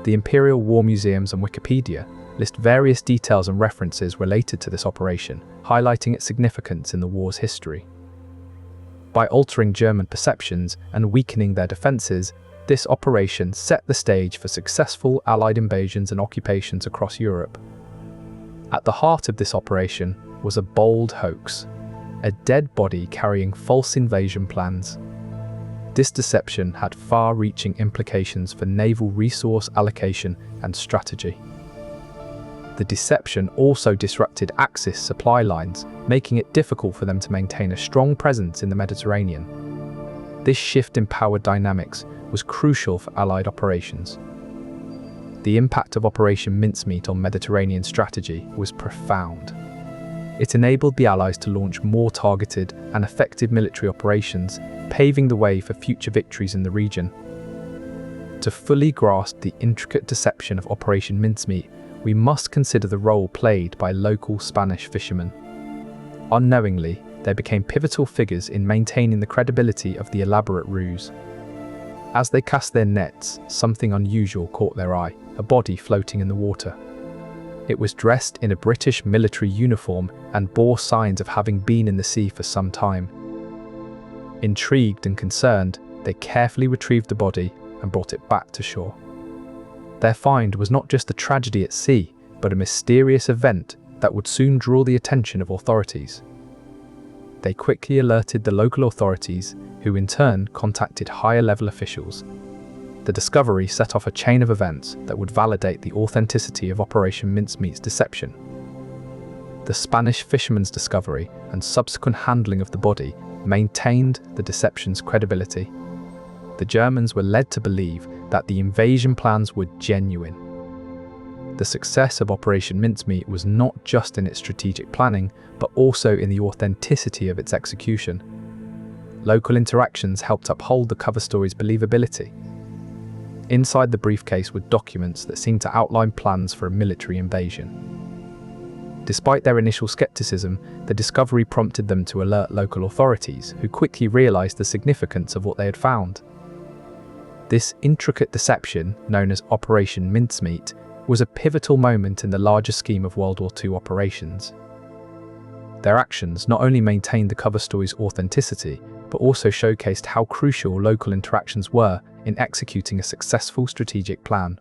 The Imperial War Museums and Wikipedia list various details and references related to this operation, highlighting its significance in the war's history. By altering German perceptions and weakening their defences, this operation set the stage for successful Allied invasions and occupations across Europe. At the heart of this operation was a bold hoax, a dead body carrying false invasion plans. This deception had far-reaching implications for naval resource allocation and strategy. The deception also disrupted Axis supply lines, making it difficult for them to maintain a strong presence in the Mediterranean. This shift in power dynamics was crucial for Allied operations. The impact of Operation Mincemeat on Mediterranean strategy was profound. It enabled the Allies to launch more targeted and effective military operations, paving the way for future victories in the region. To fully grasp the intricate deception of Operation Mincemeat, we must consider the role played by local Spanish fishermen. Unknowingly, they became pivotal figures in maintaining the credibility of the elaborate ruse. As they cast their nets, something unusual caught their eye, a body floating in the water. It was dressed in a British military uniform and bore signs of having been in the sea for some time. Intrigued and concerned, they carefully retrieved the body and brought it back to shore. Their find was not just a tragedy at sea, but a mysterious event that would soon draw the attention of authorities. They quickly alerted the local authorities, who in turn contacted higher-level officials. The discovery set off a chain of events that would validate the authenticity of Operation Mincemeat's deception. The Spanish fisherman's discovery and subsequent handling of the body maintained the deception's credibility. The Germans were led to believe that the invasion plans were genuine. The success of Operation Mincemeat was not just in its strategic planning, but also in the authenticity of its execution. Local interactions helped uphold the cover story's believability. Inside the briefcase were documents that seemed to outline plans for a military invasion. Despite their initial skepticism, the discovery prompted them to alert local authorities, who quickly realized the significance of what they had found. This intricate deception, known as Operation Mincemeat, was a pivotal moment in the larger scheme of World War II operations. Their actions not only maintained the cover story's authenticity, but also showcased how crucial local interactions were in executing a successful strategic plan.